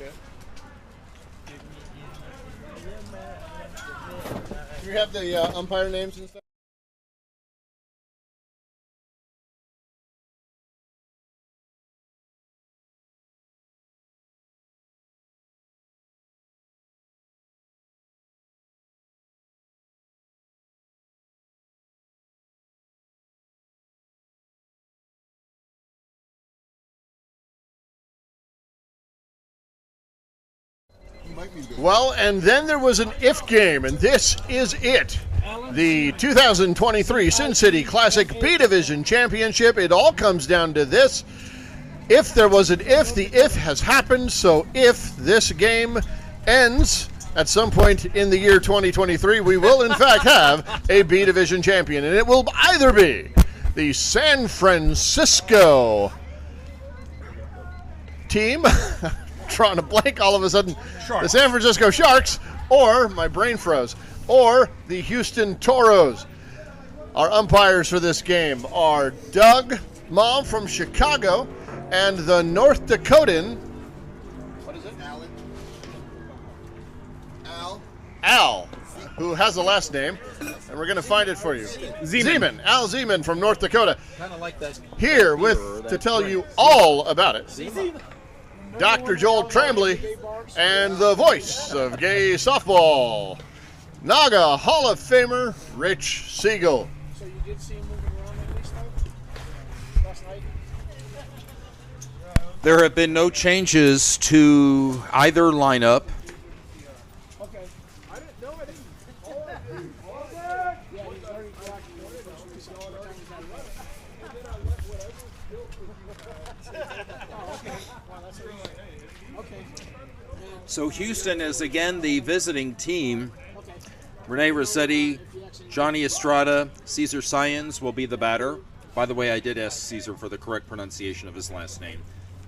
Okay. Do you have the umpire names and stuff? Well, and then there was an if game, and this is it. The 2023 Sin City Classic B Division Championship. It all comes down to this. If there was an if, the if has happened. So if this game ends at some point in the year 2023, we will in fact have a B Division champion. And it will either be the San Francisco team, drawing a blank all of a sudden, Sharks. The San Francisco Sharks, or my brain froze, or the Houston Toros. Our umpires for this game are Doug Mom from Chicago and the North Dakotan. What is it? Al, who has a last name, and we're going to find it for you. Zeman. Al Zeman from North Dakota. Kind of like that. Here to tell you all about it. Dr. Joel Tremblay and the voice of gay softball, Naga Hall of Famer Rich Siegel. So you did see him moving around like this last night? There have been no changes to either lineup. Okay. I didn't know. I didn't. Yeah, he's very relaxed. He's all the time he's not running. Oh, okay. Wow, that's really okay. So Houston is again the visiting team. Rene Rossetti, Johnny Estrada, Cesar Sayens will be the batter. By the way, I did ask Cesar for the correct pronunciation of his last name,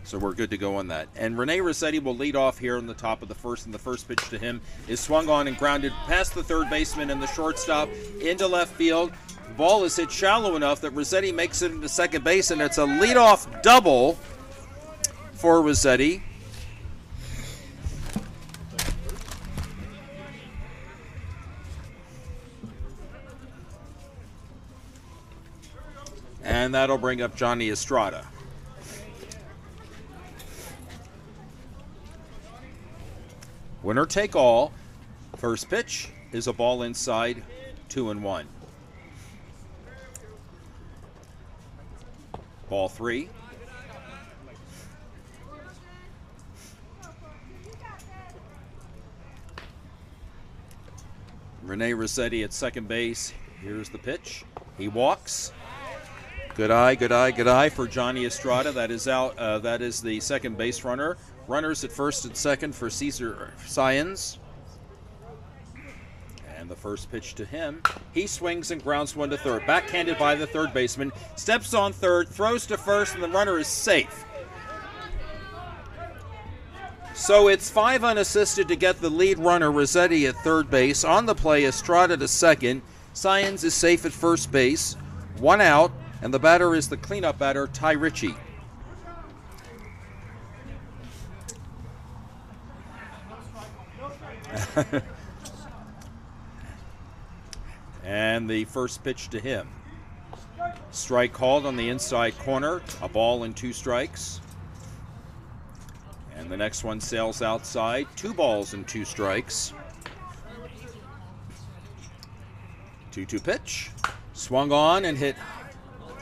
so we're good to go on that. And Rene Rossetti will lead off here in the top of the first, and the first pitch to him is swung on and grounded past the third baseman and the shortstop into left field. The ball is hit shallow enough that Rossetti makes it into second base, and it's a leadoff double for Rossetti. And that'll bring up Johnny Estrada. Winner take all. First pitch is a ball inside, 2-1. Ball 3. Rene Rossetti at second base. Here's the pitch. He walks. Good eye for Johnny Estrada. That is out. That is the second base runner. Runners at first and second for Cesar Sayens. And the first pitch to him. He swings and grounds one to third. Backhanded by the third baseman. Steps on third, throws to first, and the runner is safe. So it's 5 unassisted to get the lead runner, Rossetti, at third base. On the play, Estrada to second. Sayens is safe at first base. 1 out. And the batter is the cleanup batter, Ty Ritchie. And the first pitch to him. Strike called on the inside corner. A ball and 2 strikes. And the next one sails outside. 2 balls and 2 strikes. 2-2 pitch. Swung on and hit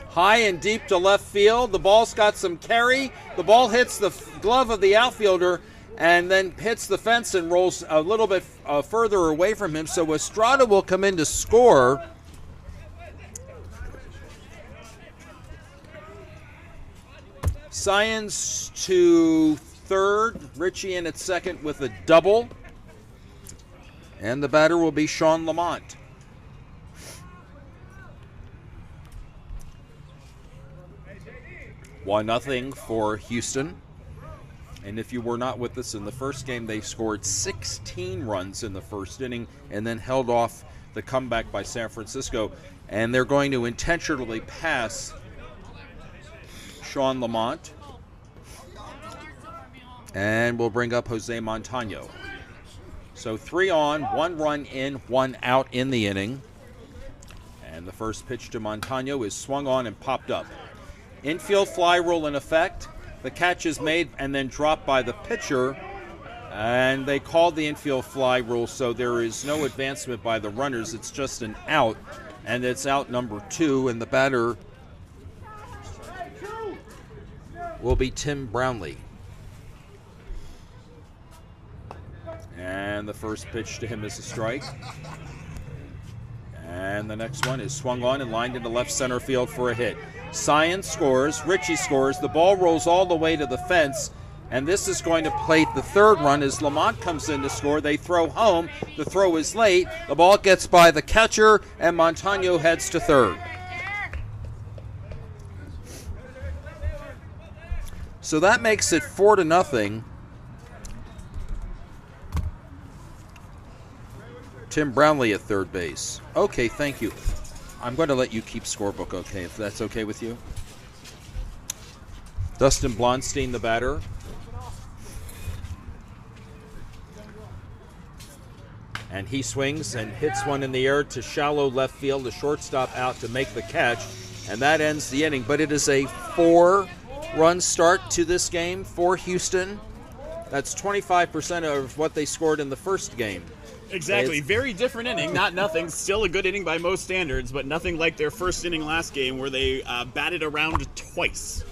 high and deep to left field. The ball's got some carry. The ball hits the glove of the outfielder and then hits the fence and rolls a little bit further away from him. So Estrada will come in to score. Sayens to third. Ritchie in at second with a double. And the batter will be Sean Lamont. 1-0 for Houston. And if you were not with us in the first game, they scored 16 runs in the first inning and then held off the comeback by San Francisco. And they're going to intentionally pass Sean Lamont. And we'll bring up Jose Montano. So 3 on, 1 run in, 1 out in the inning. And the first pitch to Montano is swung on and popped up. Infield fly rule in effect. The catch is made and then dropped by the pitcher. And they called the infield fly rule, so there is no advancement by the runners. It's just an out, and it's out number 2, and the batter will be Tim Brownlee. And the first pitch to him is a strike. And the next one is swung on and lined into left center field for a hit. Science scores, Richie scores, the ball rolls all the way to the fence, and this is going to plate the third run as Lamont comes in to score. They throw home, the throw is late, the ball gets by the catcher, and Montano heads to third. So that makes it 4-0. Tim Brownlee at third base. Okay, thank you. I'm going to let you keep scorebook, okay, if that's okay with you. Dustin Blonstein, the batter. And he swings and hits one in the air to shallow left field, the shortstop out to make the catch, and that ends the inning. But it is a 4-run start to this game for Houston. That's 25% of what they scored in the first game. Exactly. Very different inning. Not nothing. Still a good inning by most standards, but nothing like their first inning last game where they batted around twice.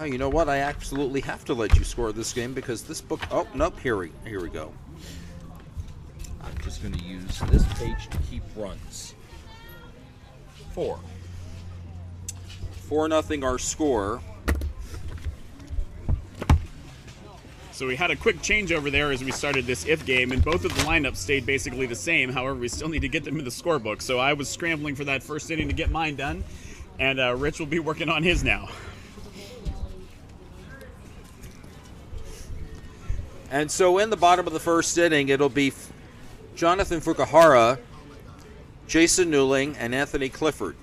Oh, you know what? I absolutely have to let you score this game because this book... Oh, nope. Here we go. I'm just going to use this page to keep runs. 4. 4-0 our score. So we had a quick changeover there as we started this if game, and both of the lineups stayed basically the same. However, we still need to get them in the scorebook. So I was scrambling for that first inning to get mine done, and Rich will be working on his now. And so in the bottom of the first inning, it'll be Jonathan Fukuhara, Jason Newling, and Anthony Clifford.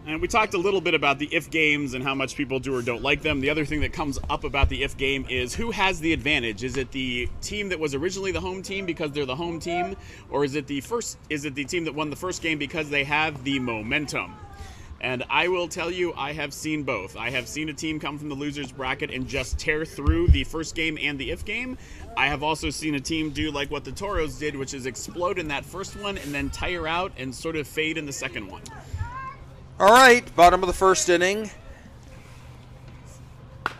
And we talked a little bit about the if games and how much people do or don't like them. The other thing that comes up about the if game is who has the advantage? Is it the team that was originally the home team because they're the home team, or is it the team that won the first game because they have the momentum? And I will tell you, I have seen both. I have seen a team come from the losers bracket and just tear through the first game and the if game. I have also seen a team do like what the Toros did, which is explode in that first one and then tire out and sort of fade in the second one. All right, bottom of the first inning.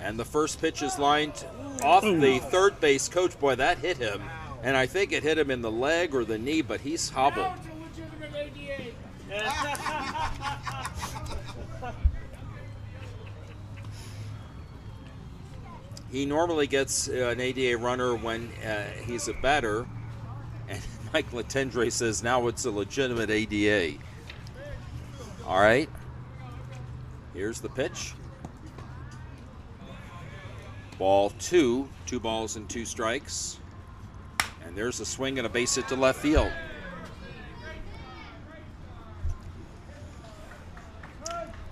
And the first pitch is lined off the third base coach. Boy, that hit him. And I think it hit him in the leg or the knee, but he's hobbled. He normally gets an ADA runner when he's a batter. And Mike Latendre says now it's a legitimate ADA. All right, here's the pitch. Ball 2, 2 balls and 2 strikes. And there's a swing and a base hit to left field.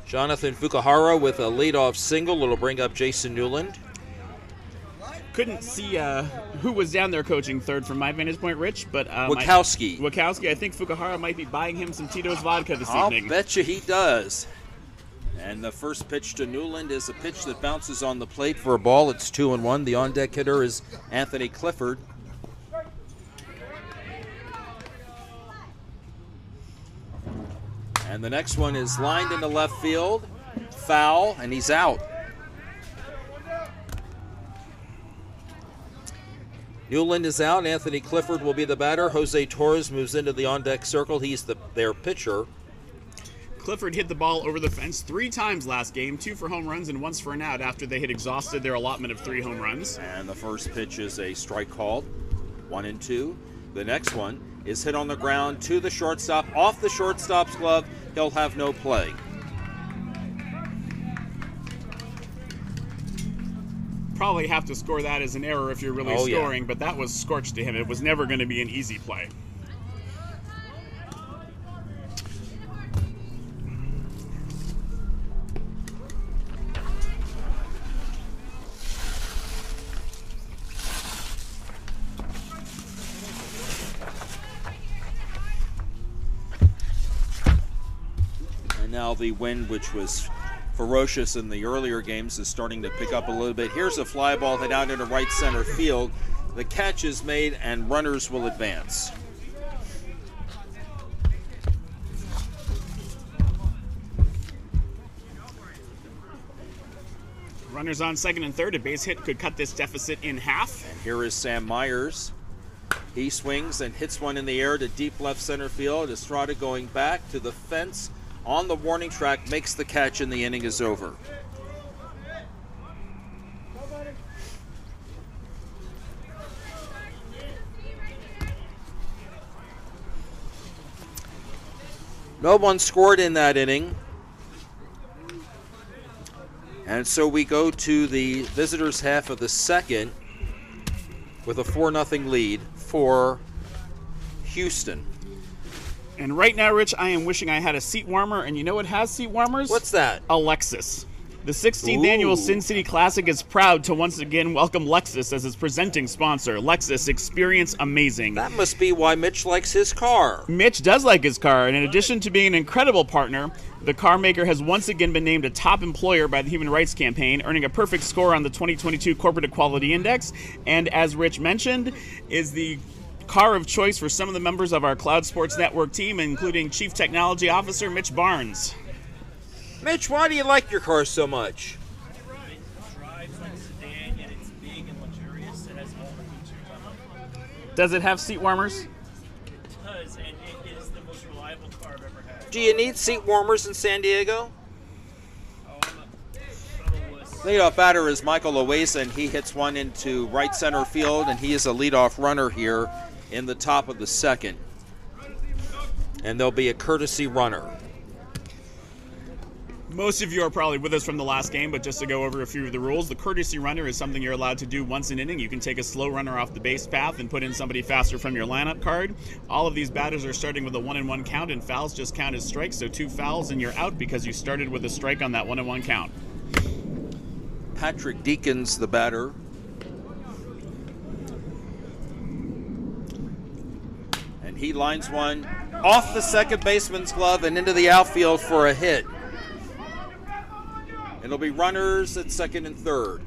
Jonathan Fukuhara with a leadoff single. It'll bring up Jason Newland. Couldn't see who was down there coaching third from my vantage point, Rich, but Wachowski. I think Fukuhara might be buying him some Tito's vodka this evening. I'll bet you he does. And the first pitch to Newland is a pitch that bounces on the plate for a ball. It's 2-1. The on-deck hitter is Anthony Clifford. And the next one is lined into left field. Foul, and he's out. Newland is out. Anthony Clifford will be the batter. Jose Toros moves into the on-deck circle. He's their pitcher. Clifford hit the ball over the fence 3 times last game, 2 for home runs and once for an out after they had exhausted their allotment of 3 home runs. And the first pitch is a strike called, 1-2. The next one is hit on the ground to the shortstop, off the shortstop's glove. He'll have no play. Probably have to score that as an error if you're really scoring, but that was scorched to him. It was never going to be an easy play. now the wind, which was ferocious in the earlier games, is starting to pick up a little bit. Here's a fly ball hit out into right center field. The catch is made and runners will advance. Runners on second and third. A base hit could cut this deficit in half. And here is Sam Myers. He swings and hits one in the air to deep left center field. Estrada going back to the fence on the warning track, makes the catch, and the inning is over. No one scored in that inning. And so we go to the visitors' half of the second with a 4-0 lead for Houston. And right now, Rich, I am wishing I had a seat warmer, and you know what has seat warmers? What's that? A Lexus. The 16th annual Sin City Classic is proud to once again welcome Lexus as its presenting sponsor. Lexus, experience amazing. That must be why Mitch likes his car. Mitch does like his car, and in addition to being an incredible partner, the car maker has once again been named a top employer by the Human Rights Campaign, earning a perfect score on the 2022 Corporate Equality Index, and as Rich mentioned, is the car of choice for some of the members of our Cloud Sports Network team, including Chief Technology Officer Mitch Barnes. Mitch, why do you like your car so much? It drives like a sedan, yet it's big and luxurious. It has all the features on it. Does it have seat warmers? It does, and it is the most reliable car I've ever had. Do you need seat warmers in San Diego? Oh, I'm a wuss. Leadoff batter is Michael Loaiza, and he hits one into right center field, and he is a leadoff runner here in the top of the second. And there'll be a courtesy runner. Most of you are probably with us from the last game, but just to go over a few of the rules, the courtesy runner is something you're allowed to do once an inning. You can take a slow runner off the base path and put in somebody faster from your lineup card. All of these batters are starting with a 1-1 count, and fouls just count as strikes, so 2 fouls and you're out because you started with a strike on that 1-1 count. Patrick Deakins, the batter. And he lines one off the second baseman's glove and into the outfield for a hit. It'll be runners at second and third.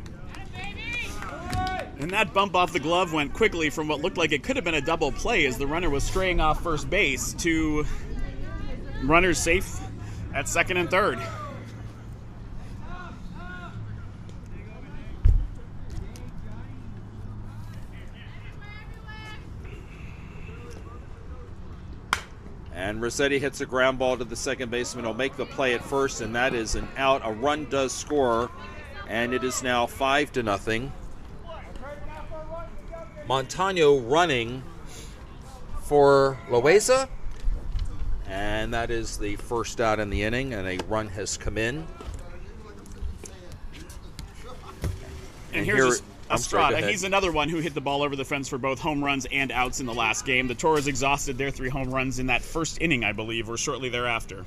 And that bump off the glove went quickly from what looked like it could have been a double play as the runner was straying off first base to runners safe at second and third. And Rossetti hits a ground ball to the second baseman. He'll make the play at first, and that is an out. A run does score, and it is now 5-0. Montano running for Loaiza, and that is the first out in the inning, and a run has come in. And here's Estrada. He's another one who hit the ball over the fence for both home runs and outs in the last game. The Toros exhausted their 3 home runs in that first inning, I believe, or shortly thereafter.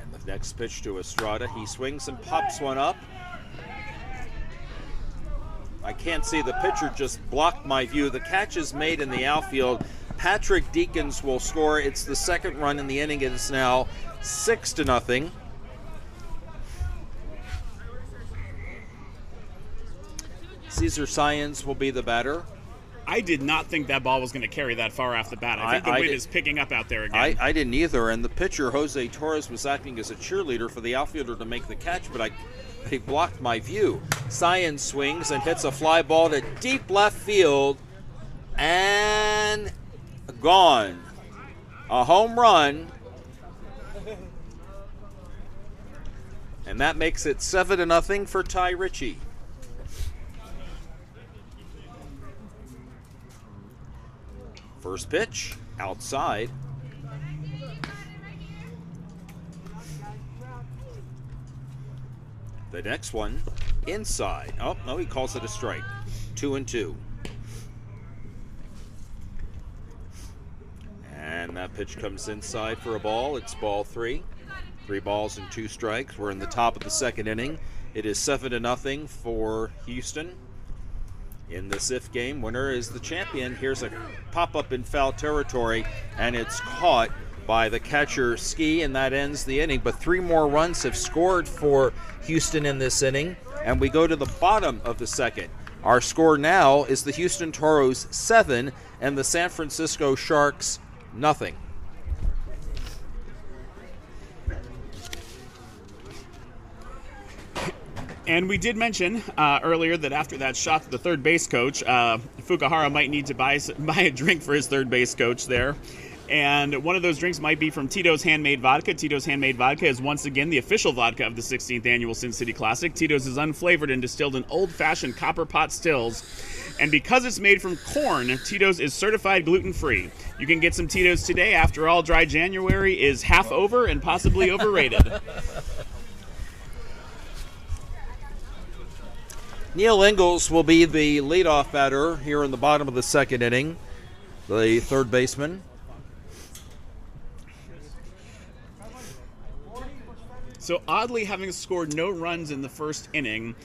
And the next pitch to Estrada. He swings and pops one up. I can't see. The pitcher just blocked my view. The catch is made in the outfield. Patrick Deakins will score. It's the second run in the inning. It is now 6-0. Cesar Sayens will be the batter. I did not think that ball was going to carry that far off the bat. I think the wind is picking up out there again. I didn't either, and the pitcher, Jose Torres, was acting as a cheerleader for the outfielder to make the catch, but he blocked my view. Sayens swings and hits a fly ball to deep left field, and gone. A home run. And that makes it 7-0 for Ty Ritchie. First pitch, outside. The next one, inside. Oh, no, he calls it a strike. 2-2. And that pitch comes inside for a ball. It's ball 3. 3 balls and 2 strikes. We're in the top of the second inning. It is 7-0 for Houston. In this if game, winner is the champion. Here's a pop-up in foul territory, and it's caught by the catcher Ski, and that ends the inning. But 3 more runs have scored for Houston in this inning, and we go to the bottom of the second. Our score now is the Houston Toros 7 and the San Francisco Sharks nothing. And we did mention earlier that after that shot to the third base coach, Fukuhara might need to buy a drink for his third base coach there. And one of those drinks might be from Tito's Handmade Vodka. Tito's Handmade Vodka is once again the official vodka of the 16th Annual Sin City Classic. Tito's is unflavored and distilled in old-fashioned copper pot stills. And because it's made from corn, Tito's is certified gluten-free. You can get some Tito's today. After all, dry January is half over and possibly overrated. Neil Ingalls will be the leadoff batter here in the bottom of the second inning, the third baseman. So oddly, having scored no runs in the first inning,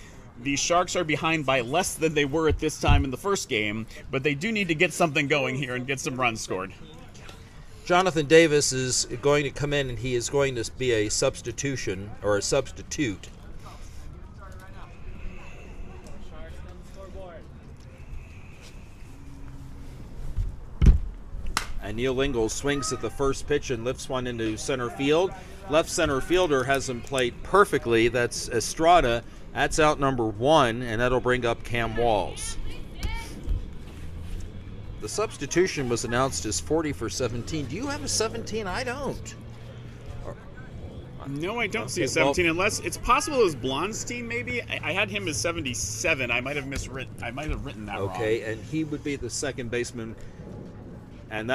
the Sharks are behind by less than they were at this time in the first game, but they do need to get something going here and get some runs scored. Jonathan Davis is going to come in, and he is going to be a substitution or a substitute. And Neil Ingalls swings at the first pitch and lifts one into center field. Left center fielder has him played perfectly. That's Estrada. That's out number 1, and that'll bring up Cam Walls. The substitution was announced as 40 for 17. Do you have a 17? I don't. No, I don't see a 17, unless it's possible it was Blonstein, maybe. I had him as 77. I might have written that wrong. Okay, and he would be the second baseman. And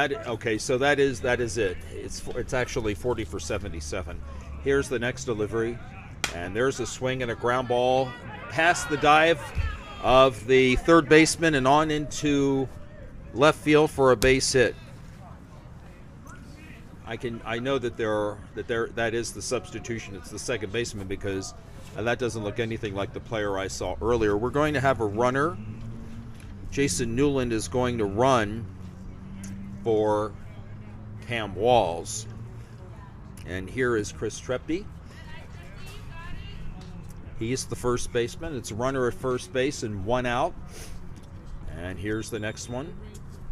so that is it. It's actually 40 for 77. Here's the next delivery, and there's a swing and a ground ball past the dive of the third baseman and on into left field for a base hit. I know that that is the substitution. It's the second baseman because that doesn't look anything like the player I saw earlier. We're going to have a runner. Jason Newland is going to run for Cam Walls. And here is Chris Trepty. He's the first baseman. It's a runner at first base and 1 out. And here's the next one.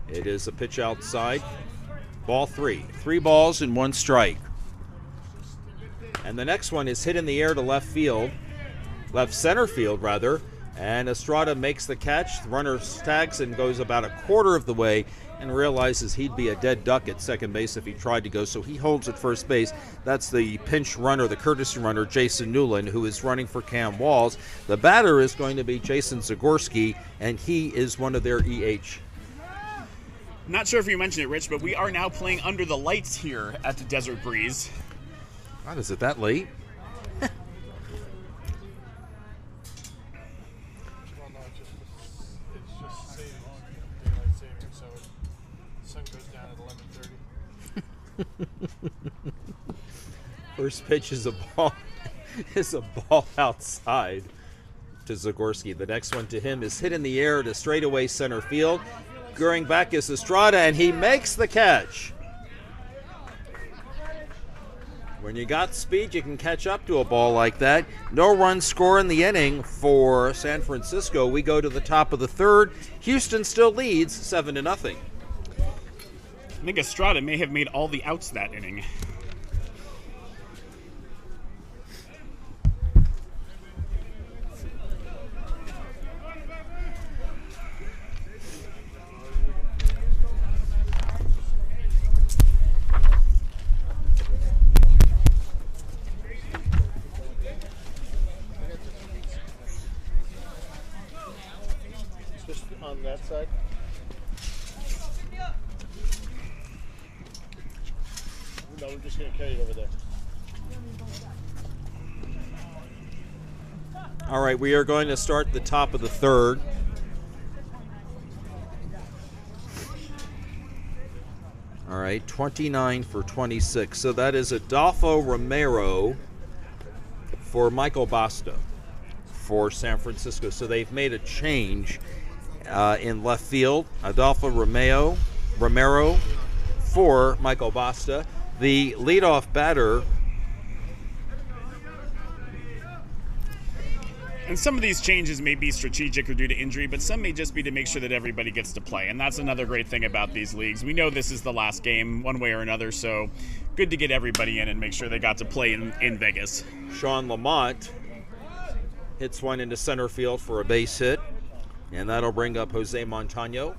It is a pitch outside. Ball 3. 3 balls and 1 strike. And the next one is hit in the air to left center field rather. And Estrada makes the catch. The runner tags and goes about a quarter of the way and realizes he'd be a dead duck at second base if he tried to go, so he holds at first base. That's the pinch runner, the courtesy runner, Jason Newland, who is running for Cam Walls. The batter is going to be Jason Zagorski, and he is one of their EH. Not sure if you mentioned it, Rich, but we are now playing under the lights here at the Desert Breeze. God, is it that late? First pitch is a ball outside to Zagorski. The next one to him is hit in the air to straightaway center field. Going back is Estrada, and he makes the catch. When you got speed, you can catch up to a ball like that. No run score in the inning for San Francisco. We go to the top of the third. Houston still leads 7-0. I think Estrada may have made all the outs that inning. Just on that side. No, we're just going to carry it over there. All right, we are going to start the top of the third. All right, 29 for 26. So that is Adolfo Romero for Michael Basta for San Francisco. So they've made a change in left field. Adolfo Romero for Michael Basta. The leadoff batter. And some of these changes may be strategic or due to injury, but some may just be to make sure that everybody gets to play. And that's another great thing about these leagues. We know this is the last game one way or another, so good to get everybody in and make sure they got to play in Vegas. Sean Lamont hits one into center field for a base hit, and that'll bring up Jose Montano.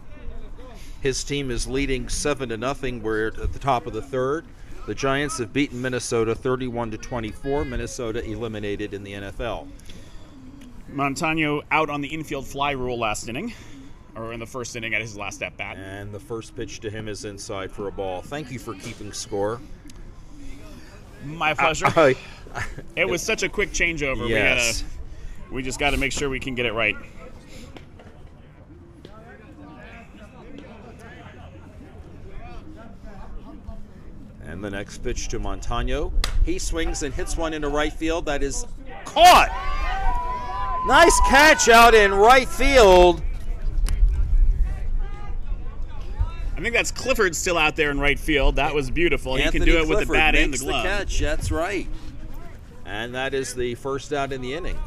His team is leading 7-0. We're at the top of the third. The Giants have beaten Minnesota 31-24. Minnesota eliminated in the NFL. Montano out on the infield fly rule last inning, or in the first inning at his last at bat. And the first pitch to him is inside for a ball. Thank you for keeping score. My pleasure. It was such a quick changeover. Yes. We just got to make sure we can get it right. And the next pitch to Montano. He swings and hits one into right field. That is caught. Nice catch out in right field. I think that's Clifford still out there in right field. That was beautiful. Anthony He can do it Clifford with the bat and the makes glove. The catch. That's right. And that is the first out in the inning.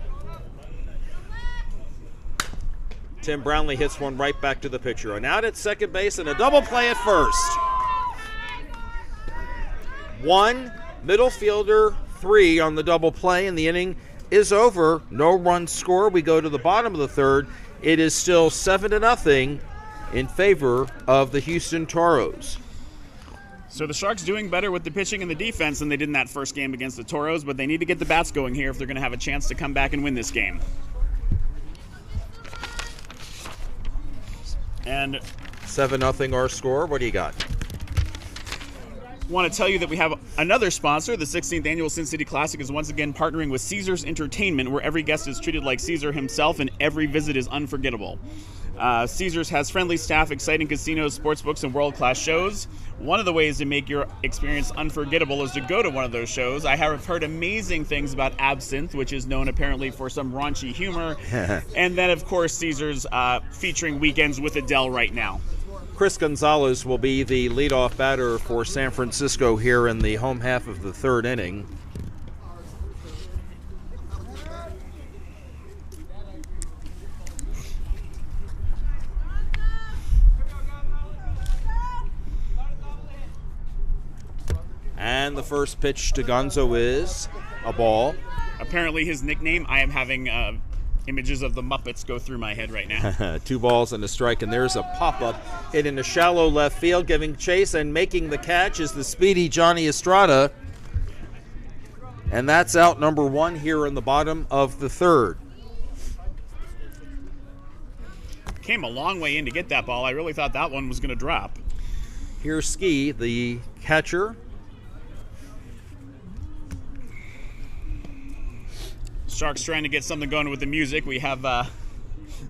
Tim Brownlee hits one right back to the pitcher. An out at second base and a double play at first. 1, middle fielder 3 on the double play, and the inning is over. No run score. We go to the bottom of the third. It is still 7-0 in favor of the Houston Toros. So the Sharks doing better with the pitching and the defense than they did in that first game against the Toros, but they need to get the bats going here if they're going to have a chance to come back and win this game. And 7-0 our score. What do you got? want to tell you that we have another sponsor. The 16th Annual Sin City Classic is once again partnering with Caesars Entertainment, where every guest is treated like Caesar himself and every visit is unforgettable. Caesars has friendly staff, exciting casinos, sportsbooks, and world-class shows. One of the ways to make your experience unforgettable is to go to one of those shows. I have heard amazing things about Absinthe, which is known apparently for some raunchy humor. And then, of course, Caesars featuring Weekends with Adele right now. Chris Gonzalez will be the leadoff batter for San Francisco here in the home half of the third inning. And the first pitch to Gonzo is a ball. Apparently his nickname, I am having images of the Muppets go through my head right now. 2 balls and a strike, and there's a pop-up hit in a shallow left field. Giving chase and making the catch is the speedy Johnny Estrada. And that's out number 1 here in the bottom of the third. Came a long way in to get that ball. I really thought that one was going to drop. Here's Ski, the catcher. Sharks trying to get something going with the music. We have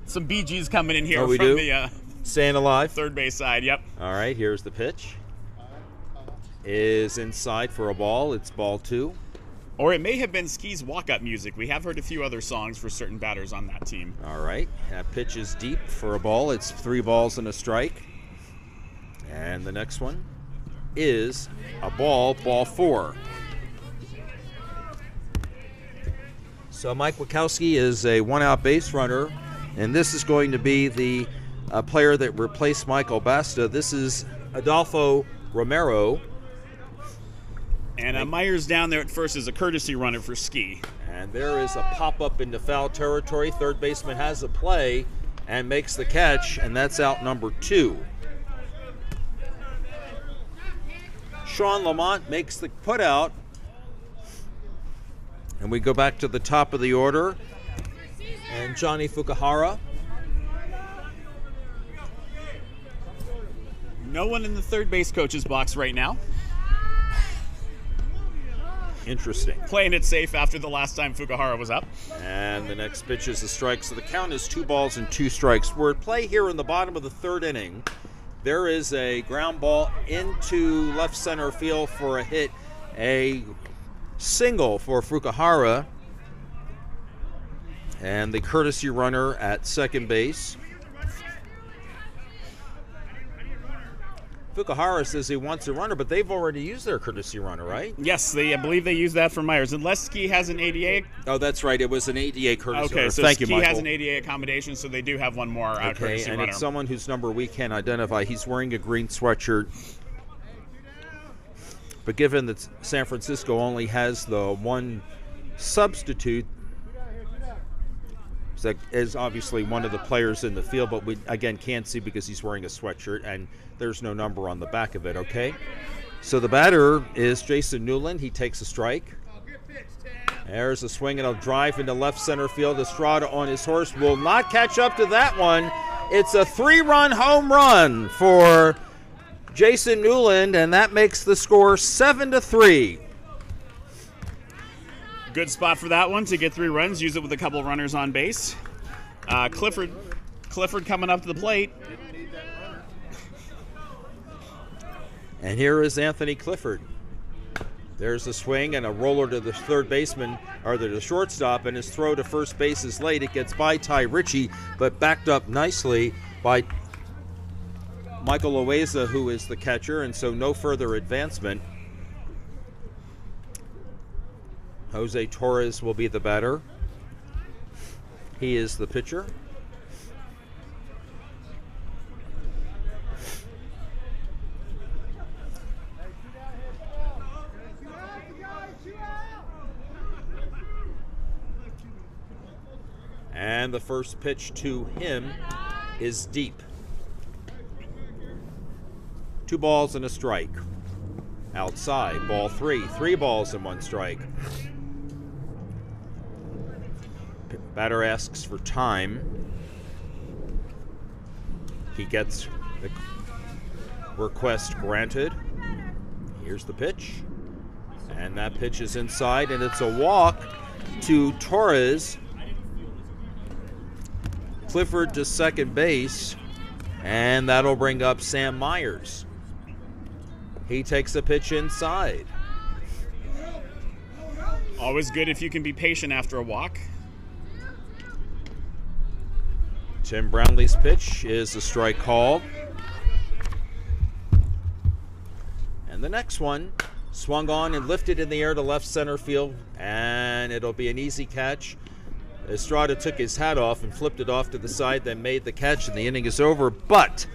some Bee Gees coming in here Oh, we from do? the Staying alive. third base side. Yep. All right, here's the pitch. Is inside for a ball. It's ball 2. Or it may have been Ski's walk-up music. We have heard a few other songs for certain batters on that team. All right, that pitch is deep for a ball. It's 3 balls and a strike. And the next one is a ball 4. So Mike Wachowski is a 1-out base runner, and this is going to be the player that replaced Michael Basta. This is Adolfo Romero. And Myers down there at first is a courtesy runner for Ski. And there is a pop-up into foul territory. Third baseman has a play and makes the catch, and that's out number 2. Sean Lamont makes the putout. And we go back to the top of the order. And Johnny Fukuhara. No one in the third base coach's box right now. Interesting. Playing it safe after the last time Fukuhara was up. And the next pitch is a strike. So the count is 2 balls and 2 strikes. We're at play here in the bottom of the third inning. There is a ground ball into left center field for a hit. A single for Fukuhara. And the courtesy runner at second base. Fukuhara says he wants a runner, but they've already used their courtesy runner, right? Yes, I believe they used that for Myers. Unless Ski has an ADA. Oh, that's right. It was an ADA courtesy Okay, runner. so Thank Ski you, Michael. has an ADA accommodation, so they do have one more courtesy and runner. it's someone whose number we can't identify. He's wearing a green sweatshirt. But given that San Francisco only has the one substitute, that is obviously one of the players in the field, but we, again, can't see because he's wearing a sweatshirt, and there's no number on the back of it, okay? So the batter is Jason Newland. He takes a strike. There's a swing and a drive into left center field. Estrada on his horse will not catch up to that one. It's a 3-run home run for Jason Newland, and that makes the score 7-3. Good spot for that one to get 3 runs. Use it with a couple of runners on base. Clifford coming up to the plate. And here is Anthony Clifford. There's a swing and a roller to the third baseman, or to the shortstop, and his throw to first base is late. It gets by Ty Ritchie, but backed up nicely by Michael Loaiza, who is the catcher, and so no further advancement. Jose Torres will be the batter. He is the pitcher. And the first pitch to him is deep. 2 balls and a strike. Outside, ball 3. 3 balls and 1 strike. Batter asks for time. He gets the request granted. Here's the pitch. And that pitch is inside, and it's a walk to Torres. Clifford to second base, and that'll bring up Sam Myers. He takes a pitch inside. Always good if you can be patient after a walk. Tim Brownlee's pitch is a strike called. And the next one swung on and lifted in the air to left center field, and it'll be an easy catch. Estrada took his hat off and flipped it off to the side, then made the catch, and the inning is over. But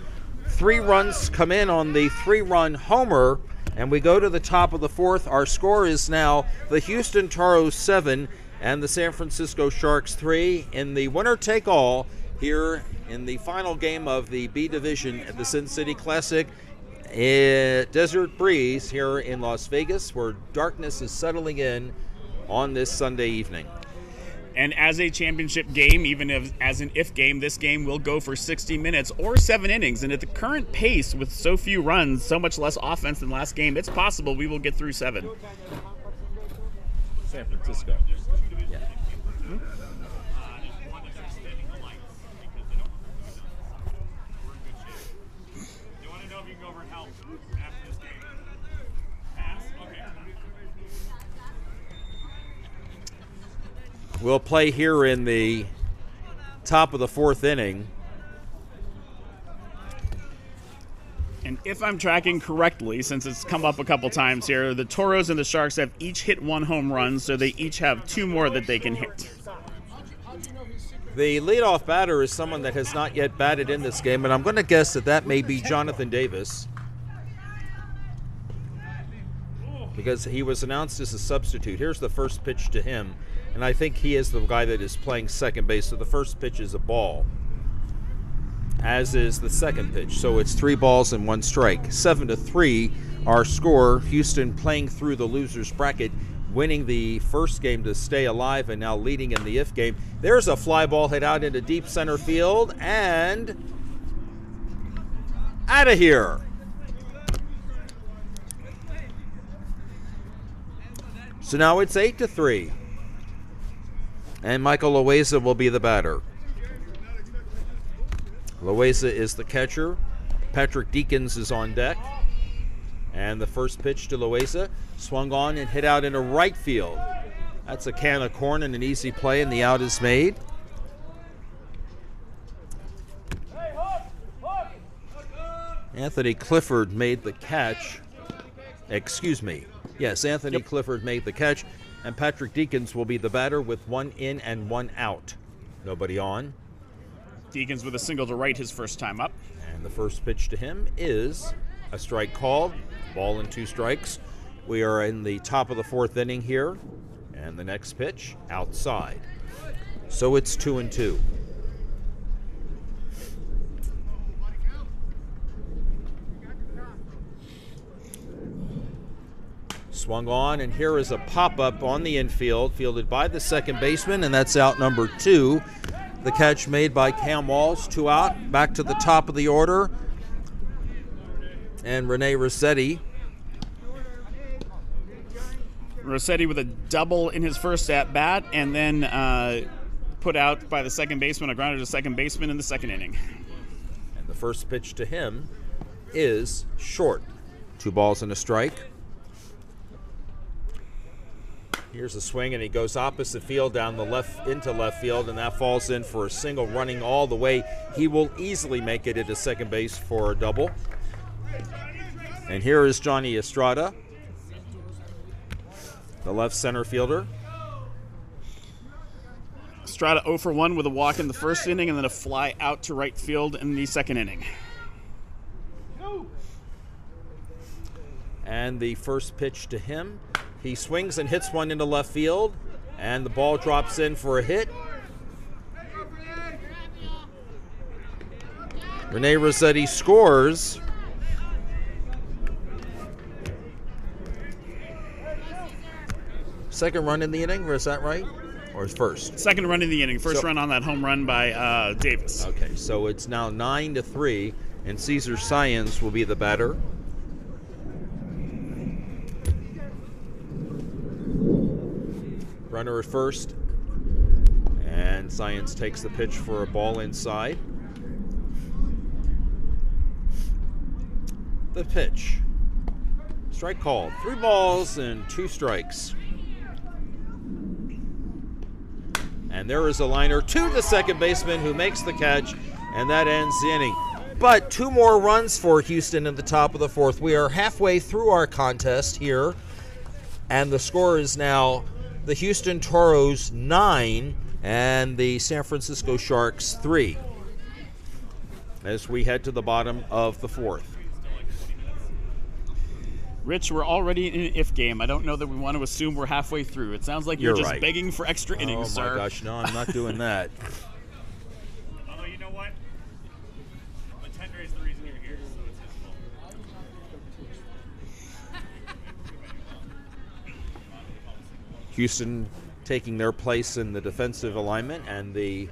3 runs come in on the 3-run homer, and we go to the top of the 4th. Our score is now the Houston Toros 7 and the San Francisco Sharks 3 in the winner-take-all here in the final game of the B Division at the Sin City Classic. Desert Breeze here in Las Vegas, where darkness is settling in on this Sunday evening. And as a championship game, even if, as an if game, this game will go for 60 minutes or 7 innings. And at the current pace, with so few runs, so much less offense than last game, it's possible we will get through 7. San Francisco. Yeah. We'll play here in the top of the 4th inning. And if I'm tracking correctly, since it's come up a couple times here, the Toros and the Sharks have each hit 1 home run, so they each have 2 more that they can hit. The leadoff batter is someone that has not yet batted in this game, and I'm going to guess that that may be Jonathan Davis, because he was announced as a substitute. Here's the first pitch to him, and I think he is the guy that is playing second base, so the first pitch is a ball, as is the second pitch. So it's 3 balls and 1 strike. 7-3 our score. Houston playing through the loser's bracket, winning the first game to stay alive and now leading in the if game. There's a fly ball hit out into deep center field and out of here. So now it's 8-3. And Michael Loaiza will be the batter. Loaiza is the catcher. Patrick Deakins is on deck. And the first pitch to Loaiza, swung on and hit out into right field. That's a can of corn and an easy play, and the out is made. Anthony Clifford made the catch. Excuse me. Yes, Anthony Clifford made the catch, and Patrick Deakins will be the batter with 1 in and 1 out. Nobody on. Deakins with a single to right his first time up. And the first pitch to him is a strike called. Ball and 2 strikes. We are in the top of the 4th inning here. And the next pitch, outside. So it's 2-2. Swung on, and here is a pop-up on the infield, fielded by the second baseman, and that's out number 2. The catch made by Cam Walls, 2 out, back to the top of the order. And Rene Rossetti. Rossetti with a double in his first at-bat, and then put out by the second baseman, a grounder to second baseman in the second inning. And the first pitch to him is short. 2 balls and a strike. Here's a swing, and he goes opposite field down the left into left field, and that falls in for a single running all the way. He will easily make it into second base for a double. And here is Johnny Estrada, the left center fielder. Estrada 0 for 1 with a walk in the first inning and then a fly out to right field in the second inning. And the first pitch to him, he swings and hits one into left field, and the ball drops in for a hit. Rene Rossetti scores. Second run in the inning, or is that right? Or first? Second run in the inning. First run on that home run by Davis. Okay, so it's now 9-3, and Caesar Science will be the batter. Runner at first, and Science takes the pitch for a ball inside. The pitch. Strike called. 3 balls and 2 strikes. And there is a liner to the second baseman who makes the catch, and that ends the inning. But 2 more runs for Houston in the top of the 4th. We are halfway through our contest here, and the score is now the Houston Toros 9 and the San Francisco Sharks 3 as we head to the bottom of the 4th. Rich, we're already in an if game. I don't know that we want to assume we're halfway through. It sounds like you're just right. begging for extra innings, sir. Oh, my gosh, no, I'm not doing that. Although, you know what? Latender is the reason you're here, so it's his fault. Houston taking their place in the defensive alignment, and the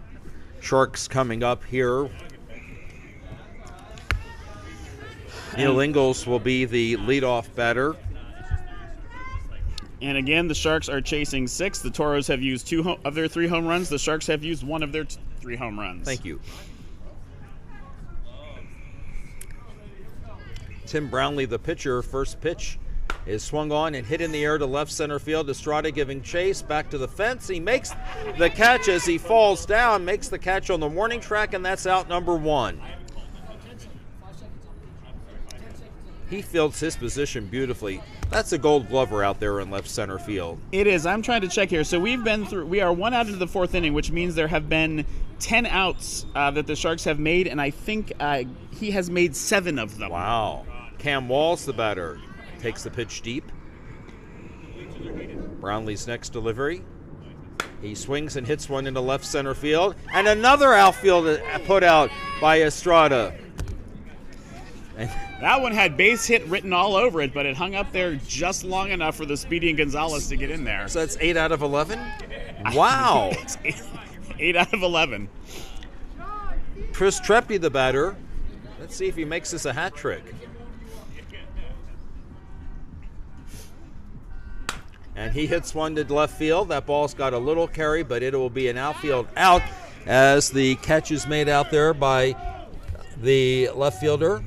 Sharks coming up here. Neil Ingalls will be the leadoff batter. And again, the Sharks are chasing 6. The Toros have used 2 of their 3 home runs. The Sharks have used 1 of their 3 home runs. Thank you. Tim Brownlee, the pitcher, first pitch is swung on and hit in the air to left center field. Estrada giving chase back to the fence. He makes the catch as he falls down, makes the catch on the warning track, and that's out number 1. He fields his position beautifully. That's a Gold Glover out there in left center field. It is. I'm trying to check here. So we are 1 out into the 4th inning, which means there have been 10 outs that the Sharks have made, and I think he has made 7 of them. Wow. Cam Walls, the batter, takes the pitch deep. Brownlee's next delivery. He swings and hits one into left center field, and another outfield put out by Estrada. That one had base hit written all over it, but it hung up there just long enough for the Speedy and Gonzalez to get in there. So that's 8 out of 11? Wow. It's 8 out of 11. Chris Treppy, the batter. Let's see if he makes this a hat trick. And he hits one to left field. That ball's got a little carry, but it will be an outfield out as the catch is made out there by the left fielder,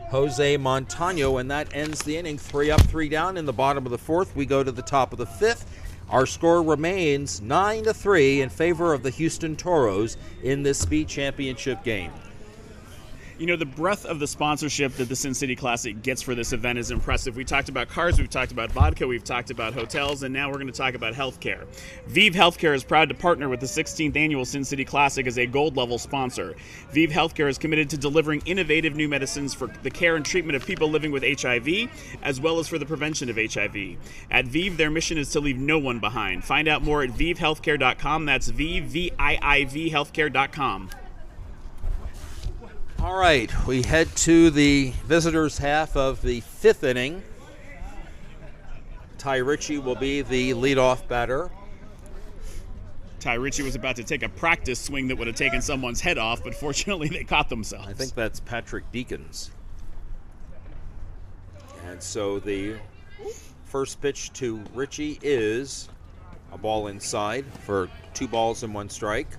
Jose Montano, and that ends the inning. 3 up, 3 down in the bottom of the 4th. We go to the top of the 5th. Our score remains 9-3 in favor of the Houston Toros in this Speed Championship game. You know, the breadth of the sponsorship that the Sin City Classic gets for this event is impressive. We talked about cars, we've talked about vodka, we've talked about hotels, and now we're going to talk about healthcare. Vive Healthcare is proud to partner with the 16th Annual Sin City Classic as a gold-level sponsor. Vive Healthcare is committed to delivering innovative new medicines for the care and treatment of people living with HIV, as well as for the prevention of HIV. At Vive, their mission is to leave no one behind. Find out more at vivehealthcare.com. That's VIIV healthcare.com. All right, we head to the visitors' half of the 5th inning. Ty Ritchie will be the leadoff batter. Ty Ritchie was about to take a practice swing that would have taken someone's head off, but fortunately they caught themselves. I think that's Patrick Deakins. And so the first pitch to Ritchie is a ball inside for 2 balls and 1 strike.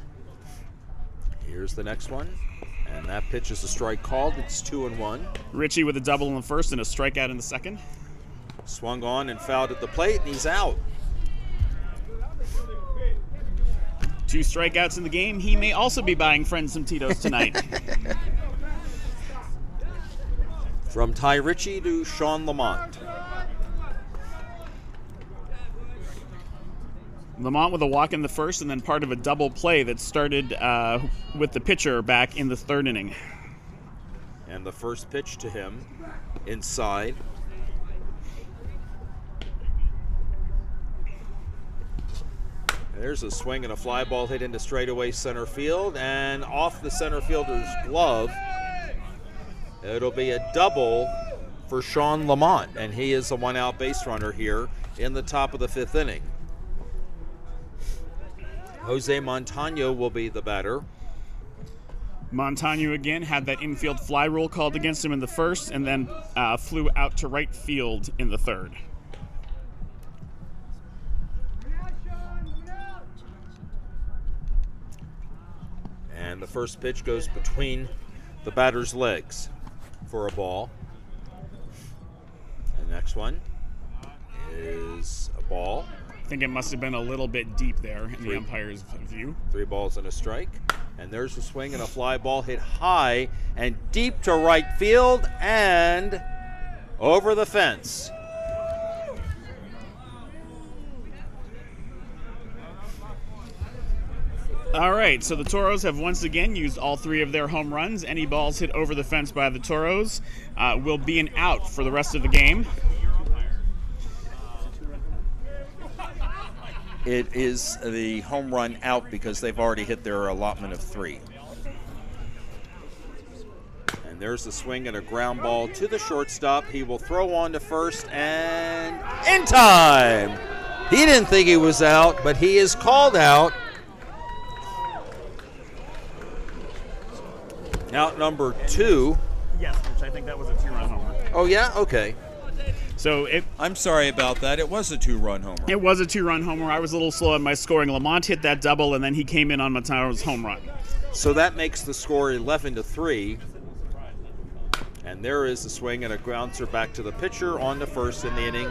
Here's the next one. And that pitch is a strike called. It's 2-1. Ritchie with a double in the first and a strikeout in the second. Swung on and fouled at the plate, and he's out. 2 strikeouts in the game. He may also be buying friends some Tito's tonight. From Ty Ritchie to Sean Lamont. Lamont with a walk in the first and then part of a double play that started with the pitcher back in the 3rd inning. And the first pitch to him inside. There's a swing and a fly ball hit into straightaway center field and off the center fielder's glove. It'll be a double for Sean Lamont, and he is a 1-out base runner here in the top of the 5th inning. Jose Montano will be the batter. Montano again had that infield fly rule called against him in the first and then flew out to right field in the 3rd. And the first pitch goes between the batter's legs for a ball. The next one is a ball. I think it must have been a little bit deep there in the umpire's view. 3 balls and a strike. And there's a swing and a fly ball hit high and deep to right field and over the fence. All right, so the Toros have once again used all 3 of their home runs. Any balls hit over the fence by the Toros will be an out for the rest of the game. It is the home run out because they've already hit their allotment of 3. And there's the swing and a ground ball to the shortstop. He will throw on to first and in time. He didn't think he was out, but he is called out. Out number 2. Yes, which I think that was a 2-run homer. Oh, yeah? Okay. So I'm sorry about that. It was a 2-run homer. It was a 2-run homer. I was a little slow in my scoring. Lamont hit that double, and then he came in on Montano's home run. So that makes the score 11-3. And there is the swing and a grouncer back to the pitcher on the first, in the inning,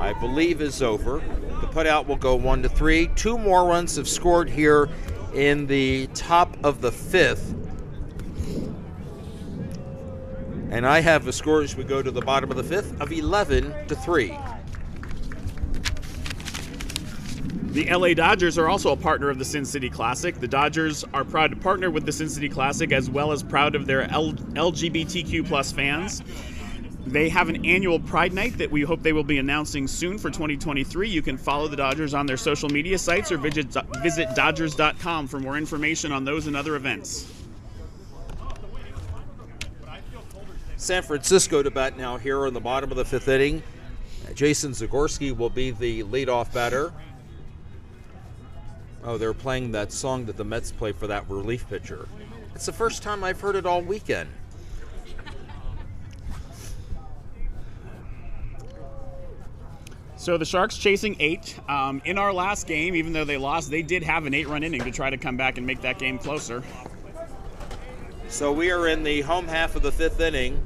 I believe, is over. The putout will go 1-3. 2 more runs have scored here in the top of the 5th. And I have a score as we go to the bottom of the 5th of 11-3. The LA Dodgers are also a partner of the Sin City Classic. The Dodgers are proud to partner with the Sin City Classic as well as proud of their LGBTQ plus fans. They have an annual Pride Night that we hope they will be announcing soon for 2023. You can follow the Dodgers on their social media sites or visit Dodgers.com for more information on those and other events. San Francisco to bat now here in the bottom of the 5th inning. Jason Zagorski will be the leadoff batter. Oh, they're playing that song that the Mets play for that relief pitcher. It's the first time I've heard it all weekend. So the Sharks chasing 8. In our last game, even though they lost, they did have an 8-run inning to try to come back and make that game closer. So we are in the home half of the 5th inning.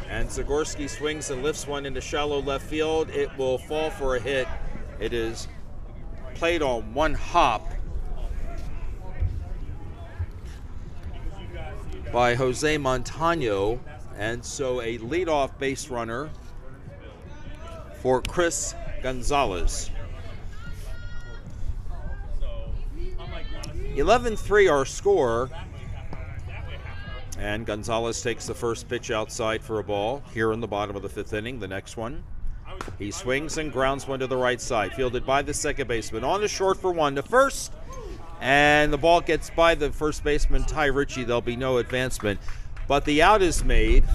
And Zagorski swings and lifts one into shallow left field. It will fall for a hit. It is played on one hop. by Jose Montano, and so a leadoff base runner for Chris Gonzalez. 11-3 our score, and Gonzalez takes the first pitch outside for a ball here in the bottom of the 5th inning. The next one, he swings and grounds one to the right side, fielded by the second baseman on the short for 1 to first, and the ball gets by the first baseman Ty Ritchie. There'll be no advancement, but the out is made.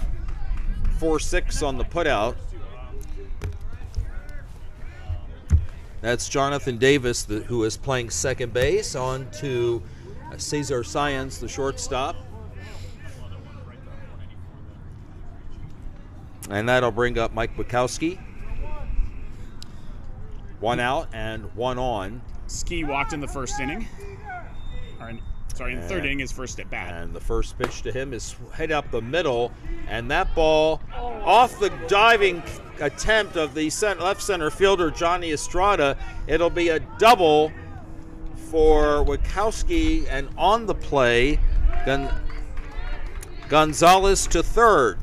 4-6 on the putout. That's Jonathan Davis, who is playing second base, on to Cesar Sáenz, the shortstop. And that'll bring up Mike Bukowski. 1 out and 1 on. Ski walked in the first inning. In the third inning, his first at bat. And the first pitch to him is hit up the middle, and that ball off the diving attempt of the left center fielder Johnny Estrada. It'll be a double for Wachowski, and on the play, Gonzalez to third.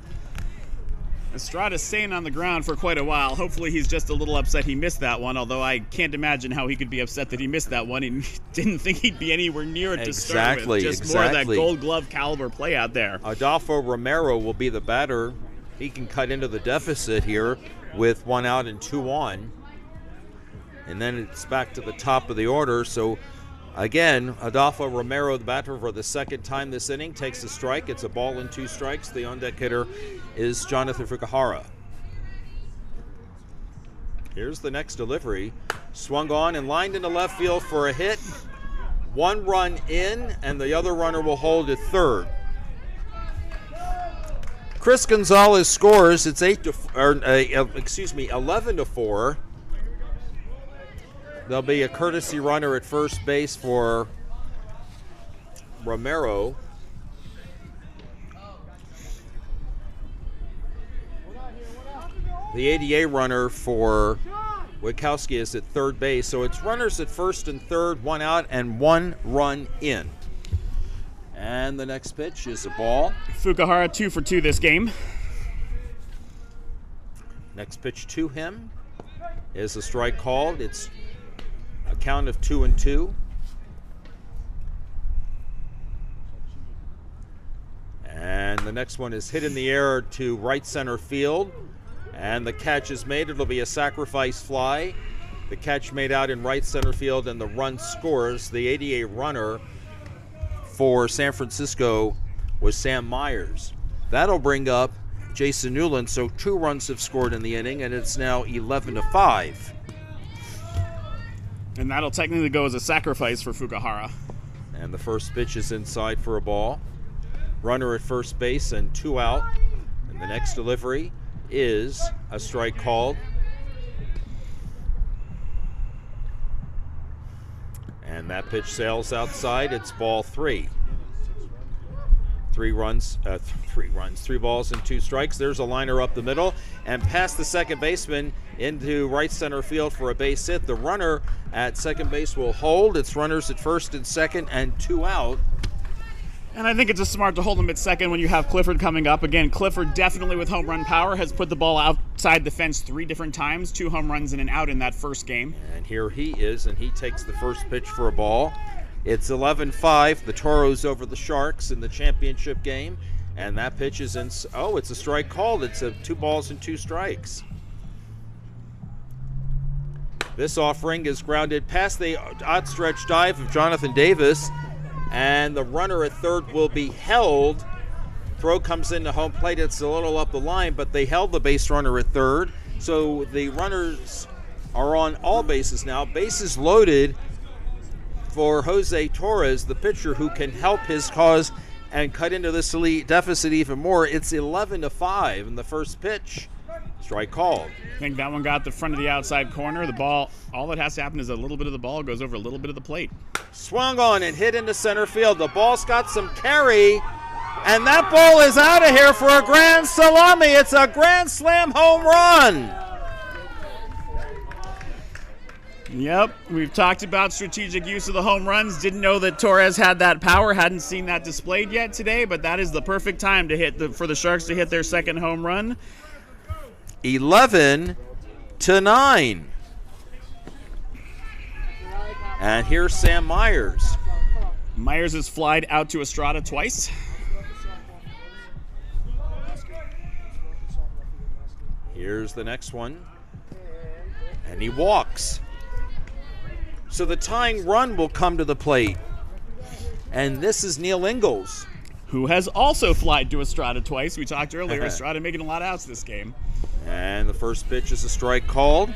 Estrada's staying on the ground for quite a while. Hopefully he's just a little upset he missed that one, although I can't imagine how he could be upset that he missed that one. He didn't think he'd be anywhere near it to start with. Just more of that Gold Glove caliber play out there. Adolfo Romero will be the batter. He can cut into the deficit here with 1 out and 2 on. And then it's back to the top of the order. So again, Adolfo Romero, the batter for the second time this inning, takes a strike. It's a ball and 2 strikes. The on-deck hitter is Jonathan Fukuhara. Here's the next delivery. Swung on and lined into left field for a hit. 1 run in, and the other runner will hold at third. Chris Gonzalez scores. It's 11-4. There'll be a courtesy runner at first base for Romero. The ADA runner for Wachowski is at third base, so it's runners at first and third, 1 out and 1 run in. And the next pitch is a ball. Fukuhara 2 for 2 this game. Next pitch to him is a strike called. It's a count of 2-2. And the next one is hit in the air to right center field. And the catch is made. It'll be a sacrifice fly. The catch made out in right center field, and the run scores. The ADA runner for San Francisco was Sam Myers. That'll bring up Jason Newland. So 2 runs have scored in the inning, and it's now 11-5. And that'll technically go as a sacrifice for Fukuhara. And the first pitch is inside for a ball. Runner at first base and 2 out. And the next delivery is a strike called. And that pitch sails outside. It's ball 3. 3 balls and 2 strikes. There's a liner up the middle and past the second baseman into right center field for a base hit. The runner at second base will hold. It's runners at first and second and 2 out. And I think it's just smart to hold him at second when you have Clifford coming up. Again, Clifford definitely with home run power has put the ball outside the fence 3 different times, 2 home runs and an out in that first game. And here he is, and he takes the first pitch for a ball. It's 11-5, the Toros over the Sharks in the championship game. And that pitch is in, it's a strike called. It's 2 balls and 2 strikes. This offering is grounded past the outstretched dive of Jonathan Davis, and the runner at third will be held. Throw comes into home plate. It's a little up the line, but they held the base runner at third. So the runners are on all bases now. Bases loaded for Jose Torres, the pitcher who can help his cause and cut into this deficit even more. It's 11-5 in the first pitch. Strike called. I think that one got the front of the outside corner. The ball, all that has to happen is a little bit of the ball goes over a little bit of the plate. Swung on and hit into center field. The ball's got some carry, and that ball is out of here for a grand salami. It's a grand slam home run. Yep, we've talked about strategic use of the home runs. Didn't know that Torres had that power. Hadn't seen that displayed yet today, but that is the perfect time to hit for the Sharks to hit their second home run. 11-9. And here's Sam Myers. Myers has flied out to Estrada twice. Here's the next one. And he walks. So the tying run will come to the plate. And this is Neil Ingalls, who has also flied to Estrada twice. We talked earlier, Estrada making a lot of outs this game. And the first pitch is a strike called.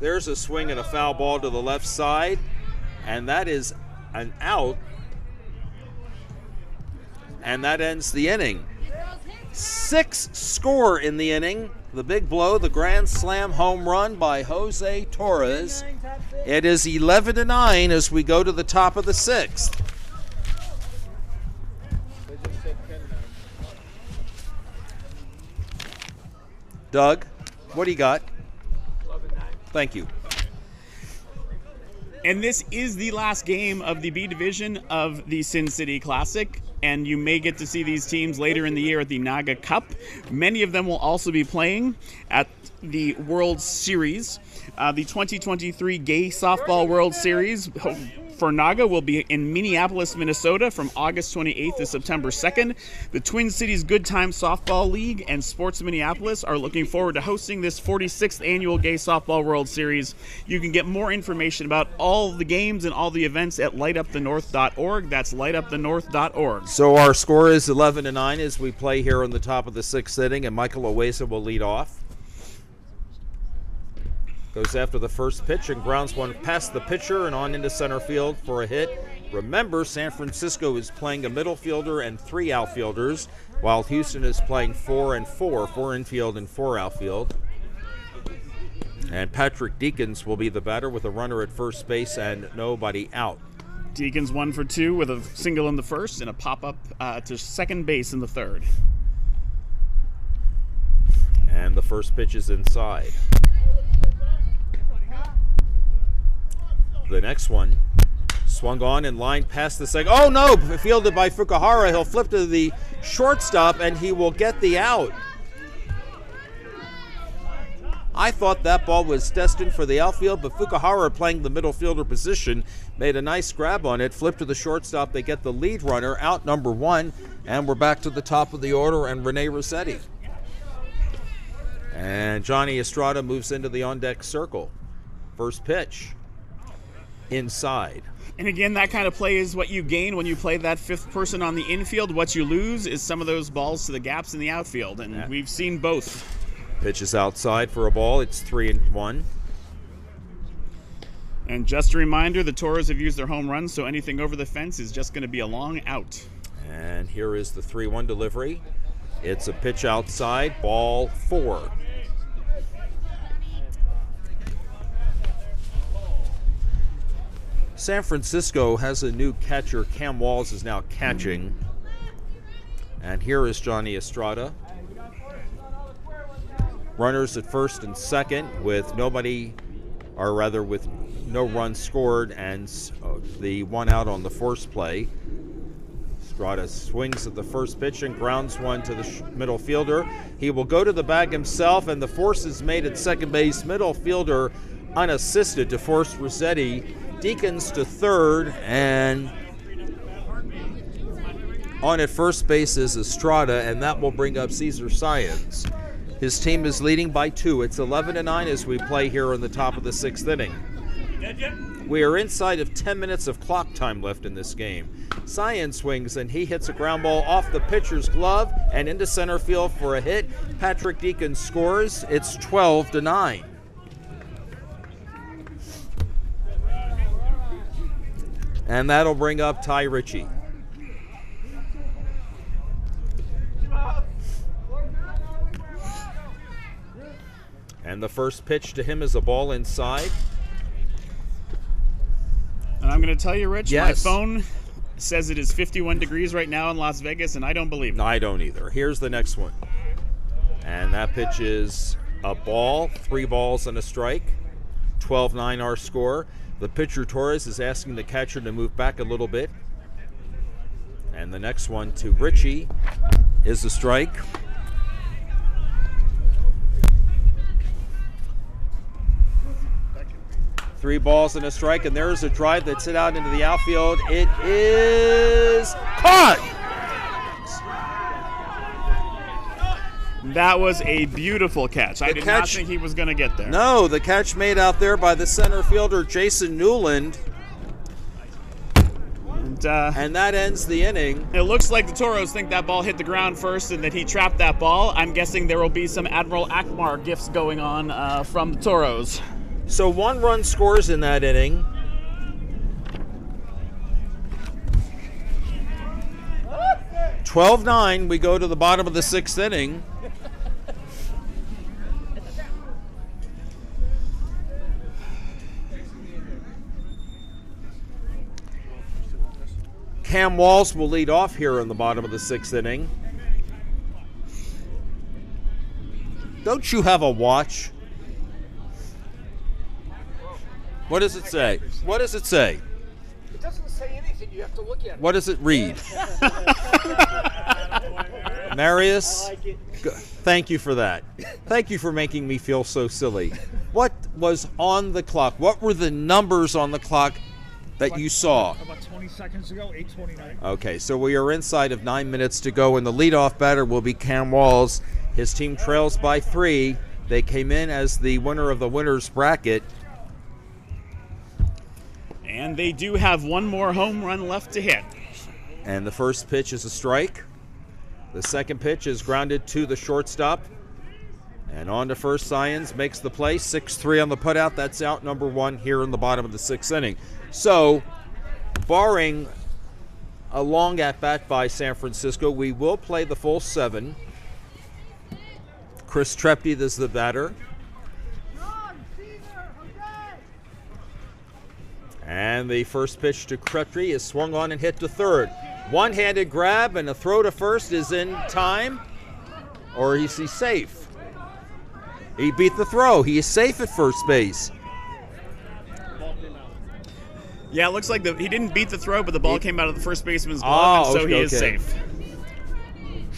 There's a swing and a foul ball to the left side. And that is an out. And that ends the inning. 6 score in the inning. The big blow, the grand slam home run by Jose Torres. It is 11-9 as we go to the top of the 6th. Doug, what do you got? 11-9. Thank you. And this is the last game of the B division of the Sin City Classic, and you may get to see these teams later in the year at the Naga Cup. Many of them will also be playing at the World Series. The 2023 Gay Softball World Series for Naga will be in Minneapolis, Minnesota from August 28th to September 2nd. The Twin Cities Good Time Softball League and Sports Minneapolis are looking forward to hosting this 46th annual Gay Softball World Series. You can get more information about all the games and all the events at lightupthenorth.org. That's lightupthenorth.org. So our score is 11-9 as we play here on the top of the 6th inning, and Michael Owesa will lead off. Goes after the first pitch and grounds one past the pitcher and on into center field for a hit. Remember, San Francisco is playing a middle fielder and 3 outfielders, while Houston is playing 4 and 4, 4 infield and 4 outfield. And Patrick Deakins will be the batter with a runner at first base and nobody out. Deakins 1 for 2 with a single in the first and a pop-up to second base in the third. And the first pitch is inside. The next one swung on and lined past the second. Oh no! Fielded by Fukuhara. He'll flip to the shortstop and he will get the out. I thought that ball was destined for the outfield, but Fukuhara, playing the middle fielder position, made a nice grab on it, flipped to the shortstop. They get the lead runner, out number 1, and we're back to the top of the order and Rene Rossetti. And Johnny Estrada moves into the on-deck circle. First pitch. Inside. And again, that kind of play is what you gain when you play that 5th person on the infield. What you lose is some of those balls to the gaps in the outfield, and we've seen both. Pitch is outside for a ball. It's 3-1. And just a reminder, the Toros have used their home run, so anything over the fence is just going to be a long out. And here is the 3-1 delivery. It's a pitch outside, ball 4. San Francisco has a new catcher. Cam Walls is now catching. And here is Johnny Estrada. Runners at first and second with nobody, or rather with no runs scored and the 1 out on the force play. Estrada swings at the first pitch and grounds one to the middle fielder. He will go to the bag himself, and the force is made at second base. Middle fielder unassisted to force Rossetti. Deakins to third, and on at first base is Estrada, and that will bring up Cesar Sáenz. His team is leading by 2. It's 11-9 as we play here on the top of the 6th inning. We are inside of 10 minutes of clock time left in this game. Sáenz swings, and he hits a ground ball off the pitcher's glove and into center field for a hit. Patrick Deakins scores. It's 12-9. And that'll bring up Ty Ritchie. And the first pitch to him is a ball inside. And I'm going to tell you, Rich, yes. My phone says it is 51 degrees right now in Las Vegas, and I don't believe it. No, I don't either. Here's the next one. And that pitch is a ball, 3 balls and a strike. 12-9 our score. The pitcher, Toros, is asking the catcher to move back a little bit. And the next one to Richie is a strike. Three balls and a strike, and there's a drive that's hit out into the outfield. It is caught! That was a beautiful catch. I did not think he was going to get there. No, the catch made out there by the center fielder, Jason Newland. And that ends the inning. It looks like the Toros think that ball hit the ground first and that he trapped that ball. I'm guessing there will be some Admiral Akbar gifts going on from the Toros. So 1 run scores in that inning. (12-9), we go to the bottom of the 6th inning. Cam Walls will lead off here in the bottom of the 6th inning. Don't you have a watch? What does it say? What does it say? It doesn't say anything. You have to look at it. What does it read? Marius, thank you for that. Thank you for making me feel so silly. What was on the clock? What were the numbers on the clock that you saw? About 20 seconds ago, 8:29. Okay, so we are inside of 9 minutes to go, and the leadoff batter will be Cam Walls. His team trails by 3. They came in as the winner of the winner's bracket. And they do have 1 more home run left to hit. And the first pitch is a strike. The second pitch is grounded to the shortstop. And on to first, Science makes the play. 6-3 on the putout. That's out number 1 here in the bottom of the 6th inning. So, barring a long at-bat by San Francisco, we will play the full 7. Chris Trepty is the batter. And the first pitch to Crutry is swung on and hit to third. One-handed grab and a throw to first is in time, or is he safe? He beat the throw. He is safe at first base. Yeah, it looks like he didn't beat the throw, but the ball came out of the first baseman's glove, and so he is safe.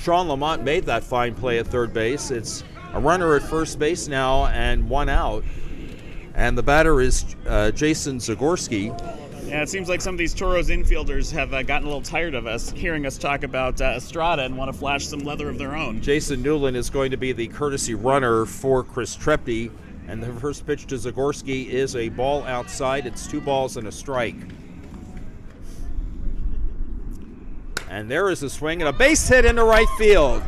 Sean Lamont made that fine play at third base. It's a runner at first base now and 1 out. And the batter is Jason Zagorski. Yeah, it seems like some of these Toros infielders have gotten a little tired of us hearing us talk about Estrada and want to flash some leather of their own. Jason Newland is going to be the courtesy runner for Chris Trepty. And the first pitch to Zagorski is a ball outside. It's 2 balls and a strike. And there is a swing and a base hit into right field.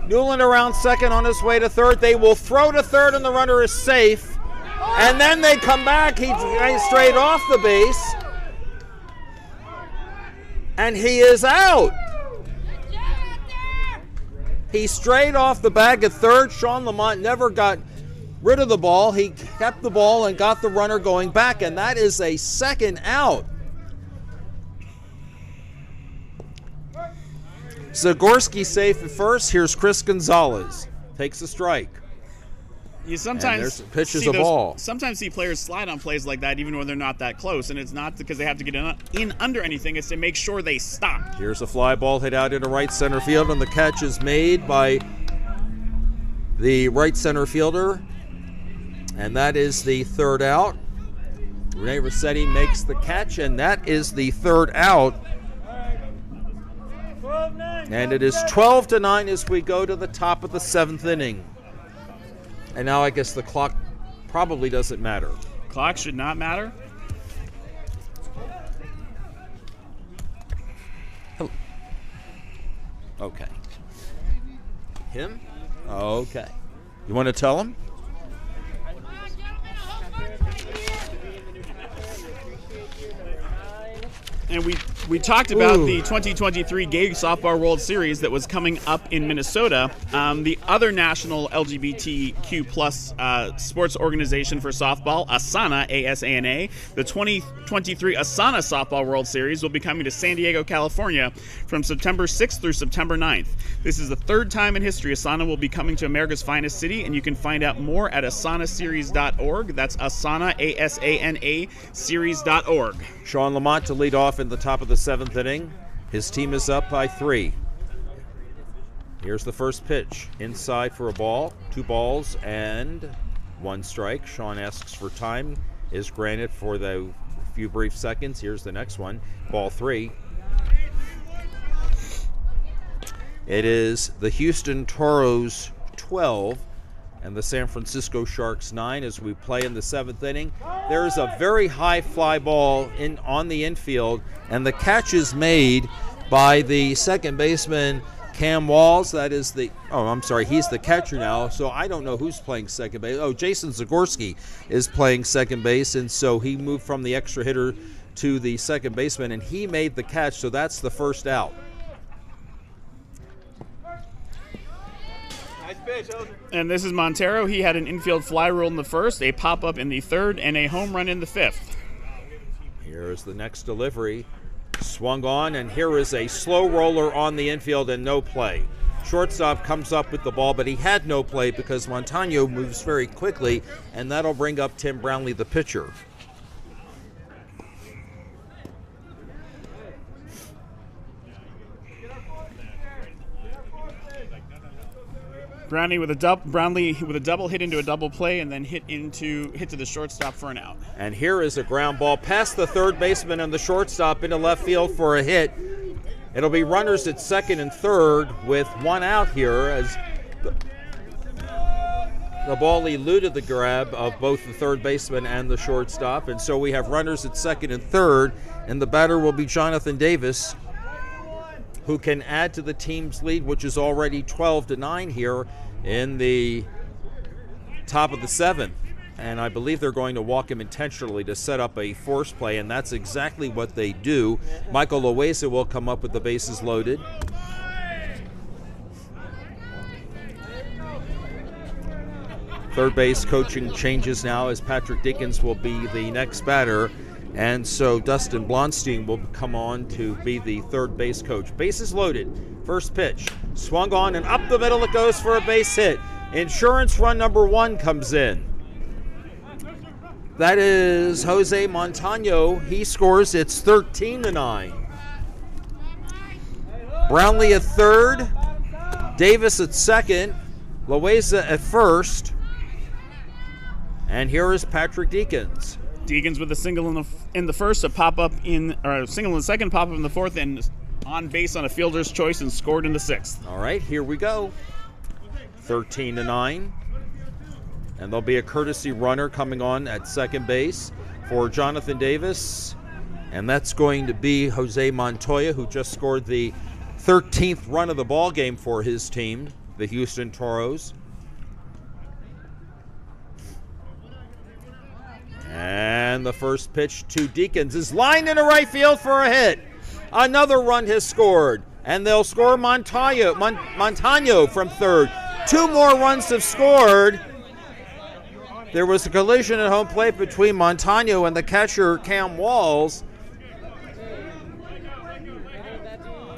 Newland around second on his way to third. They will throw to third and the runner is safe. And then they come back. He straight off the base. And he is out. He strayed off the bag at third. Sean Lamont never got rid of the ball. He kept the ball and got the runner going back, and that is a 2nd out. Zagorski safe at first. Here's Chris Gonzalez. Takes a strike. You sometimes pitches a ball. Sometimes see players slide on plays like that even when they're not that close, and it's not because they have to get in under anything. It's to make sure they stop. Here's a fly ball hit out into right center field, and the catch is made by the right center fielder, and that is the 3rd out. Rene Rossetti makes the catch, and that is the 3rd out. And it is 12-9 as we go to the top of the 7th inning. And now I guess the clock probably doesn't matter. Clock should not matter. Okay. Him? Okay. You want to tell him? And we talked about the 2023 Gay Softball World Series that was coming up in Minnesota. The other national LGBTQ plus sports organization for softball, ASANA, A-S-A-N-A, the 2023 ASANA Softball World Series will be coming to San Diego, California from September 6th through September 9th. This is the third time in history ASANA will be coming to America's finest city, and you can find out more at asanaseries.org. That's ASANA, A-S-A-N-A, series.org. Sean Lamont to lead off in the top of the 7th inning. His team is up by 3. Here's the first pitch. Inside for a ball. 2 balls and 1 strike. Sean asks for time. Is granted for the few brief seconds. Here's the next one. Ball 3. It is the Houston Toros 12 and the San Francisco Sharks 9 as we play in the 7th inning. There is a very high fly ball on the infield, and the catch is made by the second baseman, Cam Walls. That is he's the catcher now, so I don't know who's playing second base. Oh, Jason Zagorski is playing second base, and so he moved from the extra hitter to the second baseman, and he made the catch, so that's the first out. And this is Montero. He had an infield fly rule in the first, a pop-up in the third, and a home run in the 5th. Here's the next delivery. Swung on, and here is a slow roller on the infield and no play. Shortstop comes up with the ball, but he had no play because Montano moves very quickly, and that'll bring up Tim Brownlee, the pitcher. Brownlee with a double hit into a double play, and then hit to the shortstop for an out. And here is a ground ball past the third baseman and the shortstop into left field for a hit. It'll be runners at second and third with 1 out here as the ball eluded the grab of both the third baseman and the shortstop, and so we have runners at second and third, and the batter will be Jonathan Davis, who can add to the team's lead, which is already 12-9 here in the top of the 7th. And I believe they're going to walk him intentionally to set up a force play, and that's exactly what they do. Michael Loaiza will come up with the bases loaded. Third base coaching changes now as Patrick Dickens will be the next batter. And so Dustin Blonstein will come on to be the third base coach. Bases loaded. First pitch. Swung on and up the middle it goes for a base hit. Insurance run number 1 comes in. That is Jose Montano. He scores. It's 13-9. Brownlee at third. Davis at second. Loaiza at first. And here is Patrick Deakins. Deakins with a single in the first, a single in the second, pop up in the fourth, and on base on a fielder's choice and scored in the 6th. All right, here we go. 13-9. And there'll be a courtesy runner coming on at second base for Jonathan Davis. And that's going to be Jose Montoya, who just scored the 13th run of the ball game for his team, the Houston Toros. And the first pitch to Deakins is lined into right field for a hit. Another run has scored, and they'll score Montano from third. 2 more runs have scored. There was a collision at home plate between Montano and the catcher, Cam Walls.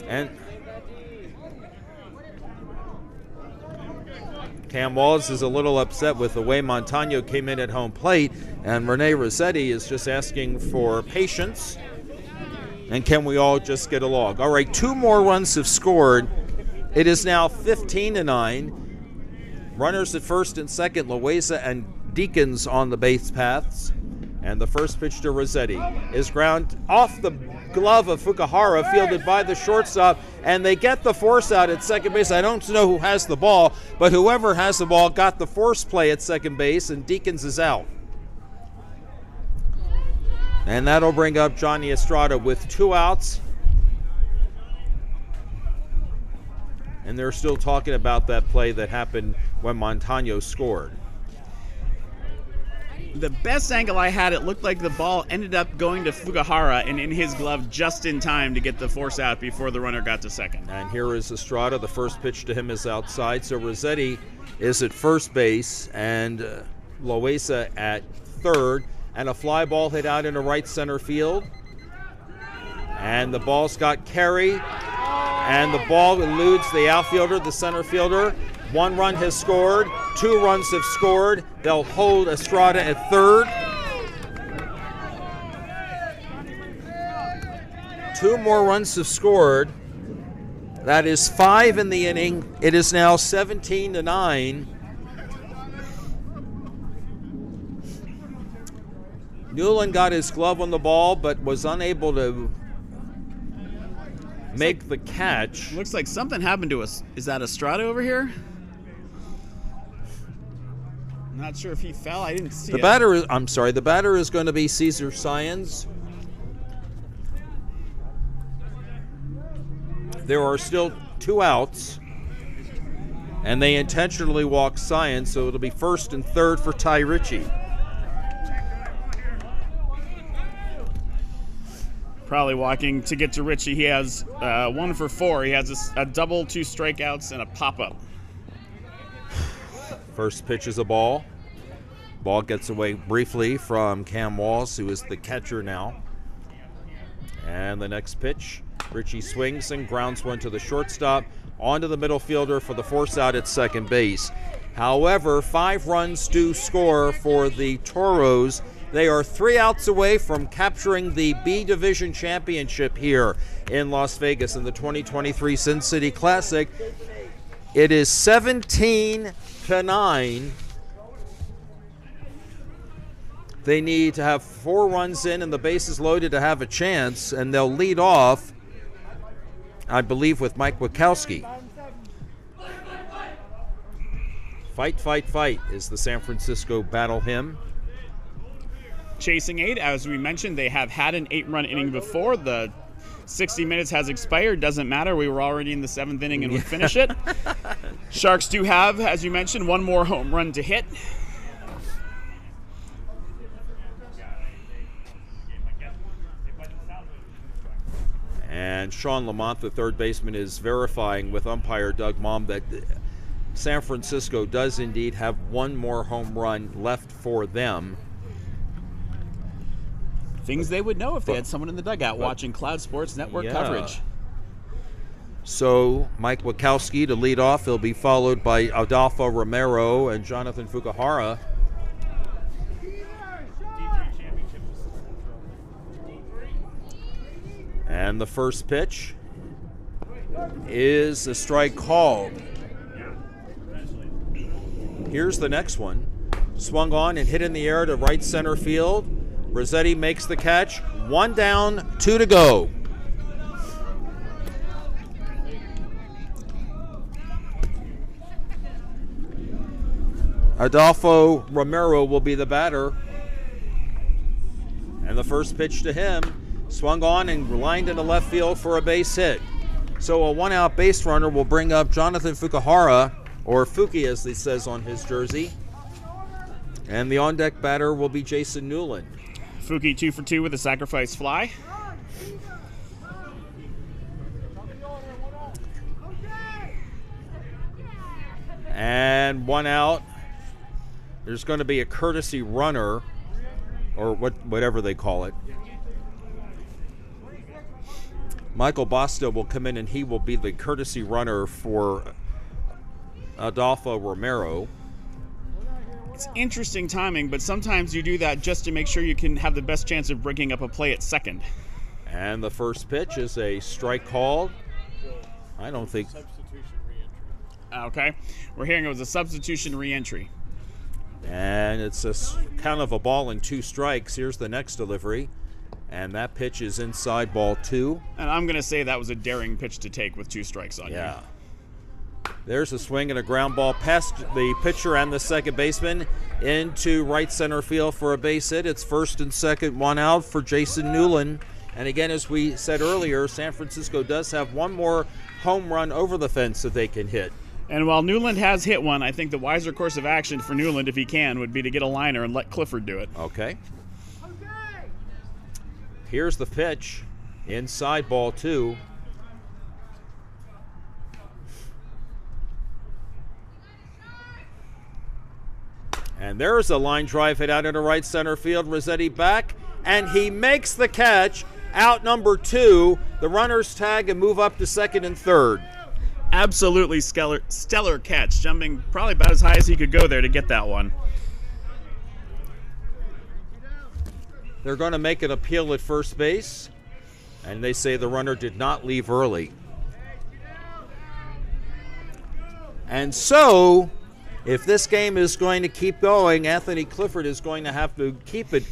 And Cam Walls is a little upset with the way Montano came in at home plate, and Rene Rossetti is just asking for patience. And can we all just get along? All right, 2 more runs have scored. It is now 15-9. Runners at first and second, Loaiza and Deakins on the base paths. And the first pitch to Rossetti is ground off the glove of Fukuhara, fielded by the shortstop, and they get the force out at second base. I don't know who has the ball, but whoever has the ball got the force play at second base, and Deakins is out. And that'll bring up Johnny Estrada with 2 outs. And they're still talking about that play that happened when Montano scored. The best angle I had, it looked like the ball ended up going to Fukuhara and in his glove just in time to get the force out before the runner got to second. And here is Estrada. The first pitch to him is outside. So Rossetti is at first base and Loaiza at third. And a fly ball hit out into right center field. And the ball's got carry. And the ball eludes the outfielder, the center fielder. 1 run has scored. 2 runs have scored. They'll hold Estrada at third. 2 more runs have scored. That is 5 in the inning. It is now 17-9. Newland got his glove on the ball, but was unable to make the catch. Looks like something happened to us. Is that Estrada over here? Not sure if he fell. I didn't see The it. batter is going to be Cesar Sáenz. There are still 2 outs, and they intentionally walk Sáenz, so it'll be first and third for Ty Ritchie. Probably walking to get to Ritchie. He has 1 for 4. He has a double, 2 strikeouts, and a pop-up. First pitch is a ball. Ball gets away briefly from Cam Walls, who is the catcher now. And the next pitch, Ritchie swings and grounds one to the shortstop, onto the middle fielder for the force out at second base. However, 5 runs do score for the Toros. They are 3 outs away from capturing the B Division championship here in Las Vegas in the 2023 Sin City Classic. It is 17-9. They need to have 4 runs in and the bases loaded to have a chance, and they'll lead off, I believe, with Mike Wachowski. Fight, fight, fight is the San Francisco battle hymn. Chasing 8, as we mentioned, they have had an 8-run inning before. The 60 minutes has expired. Doesn't matter. We were already in the 7th inning and would finish it. Sharks do have, as you mentioned, 1 more home run to hit. And Sean Lamont, the third baseman, is verifying with umpire Doug Mom that San Francisco does indeed have 1 more home run left for them. Things they would know if they had someone in the dugout watching Cloud Sports Network coverage. So Mike Wachowski to lead off. He'll be followed by Adolfo Romero and Jonathan Fukuhara. And the first pitch is a strike called. Here's the next one. Swung on and hit in the air to right center field. Rossetti makes the catch. 1 down, 2 to go. Adolfo Romero will be the batter. And the first pitch to him swung on and lined into left field for a base hit. So a 1-out base runner will bring up Jonathan Fukuhara, or Fuki as he says on his jersey. And the on-deck batter will be Jason Newland. Fuki 2 for 2 with a sacrifice fly. And 1 out. There's going to be a courtesy runner, or whatever they call it. Michael Basta will come in and he will be the courtesy runner for Adolfo Romero. It's interesting timing, but sometimes you do that just to make sure you can have the best chance of breaking up a play at second. And the first pitch is a strike called. I don't think. Okay. We're hearing it was a substitution re-entry. And it's a count of a ball and 2 strikes. Here's the next delivery. And that pitch is inside, ball 2. And I'm going to say that was a daring pitch to take with 2 strikes on you. Yeah. There's a swing and a ground ball past the pitcher and the second baseman into right center field for a base hit. It's first and second, 1 out for Jason Newland. And again, as we said earlier, San Francisco does have 1 more home run over the fence that they can hit. And while Newland has hit one, I think the wiser course of action for Newland, if he can, would be to get a liner and let Clifford do it. Okay. Here's the pitch. Inside, ball 2. And there's a line drive hit out into right center field. Rossetti back, and he makes the catch. Out number 2. The runners tag and move up to second and third. Absolutely stellar catch, jumping probably about as high as he could go there to get that one. They're going to make an appeal at first base, and they say the runner did not leave early. And so, if this game is going to keep going, Anthony Clifford is going to have to keep it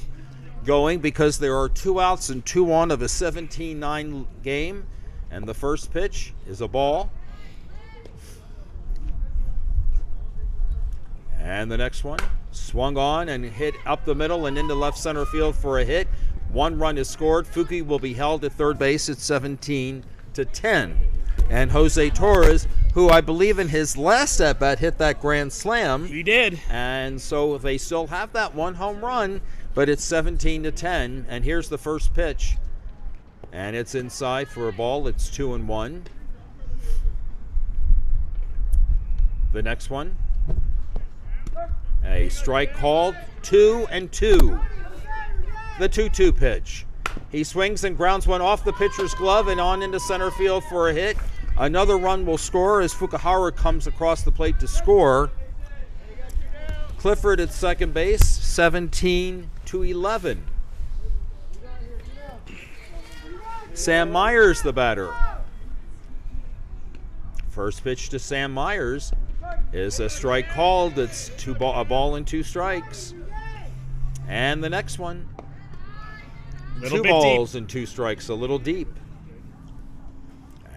going because there are 2 outs and 2 on of a 17-9 game. And the first pitch is a ball. And the next one swung on and hit up the middle and into left center field for a hit. 1 run is scored. Fuki will be held at third base at 17-10. And Jose Torres, who I believe in his last at-bat hit that grand slam. He did. And so they still have that 1 home run, but it's 17-10. And here's the first pitch. And it's inside for a ball. It's 2-1. The next one. A strike called, 2-2. The 2-2 pitch. He swings and grounds one off the pitcher's glove and on into center field for a hit. Another run will score as Fukuhara comes across the plate to score. Clifford at second base, 17-11. Sam Myers, the batter. First pitch to Sam Myers is a strike called. It's a ball and 2 strikes. And the next one, 2 balls and 2 strikes, a little deep.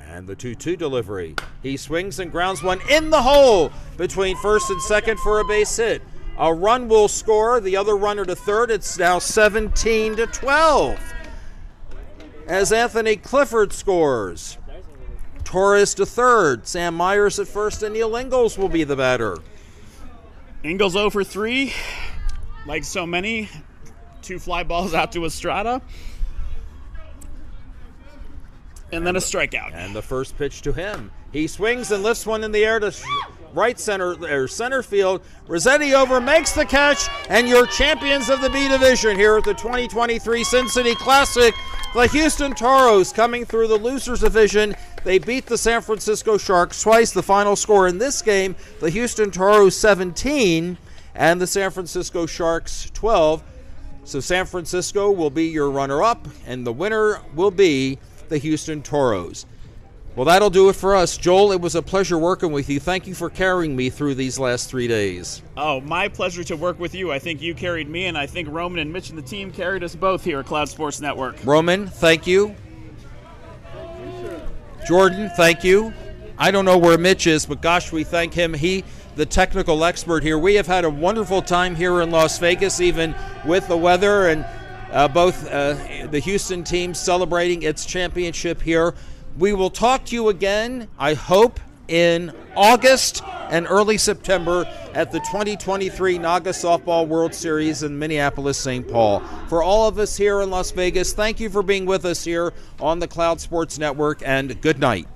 And the 2-2 delivery. He swings and grounds one in the hole between first and second for a base hit. A run will score. The other runner to third. It's now 17-12. As Anthony Clifford scores. Torres to third. Sam Myers at first, and Neil Ingalls will be the batter. Ingalls 0 for 3. Like so many, 2 fly balls out to Estrada. And then a strikeout. And the first pitch to him. He swings and lifts one in the air to right center or center field. Rossetti over, makes the catch, and your champions of the B division here at the 2023 Sin City Classic, the Houston Toros, coming through the losers division. They beat the San Francisco Sharks twice. The final score in this game, the Houston Toros 17 and the San Francisco Sharks 12. So San Francisco will be your runner-up, and the winner will be the Houston Toros. Well, that'll do it for us. Joel, it was a pleasure working with you. Thank you for carrying me through these last 3 days. Oh, my pleasure to work with you. I think you carried me, and I think Roman and Mitch and the team carried us both here at Cloud Sports Network. Roman, thank you. Jordan, thank you. I don't know where Mitch is, but gosh, we thank him. He, the technical expert here. We have had a wonderful time here in Las Vegas, even with the weather, and both the Houston team celebrating its championship here. We will talk to you again, I hope, in August and early September at the 2023 Naga Softball World Series in Minneapolis, St. Paul. For all of us here in Las Vegas, thank you for being with us here on the Cloud Sports Network, and good night.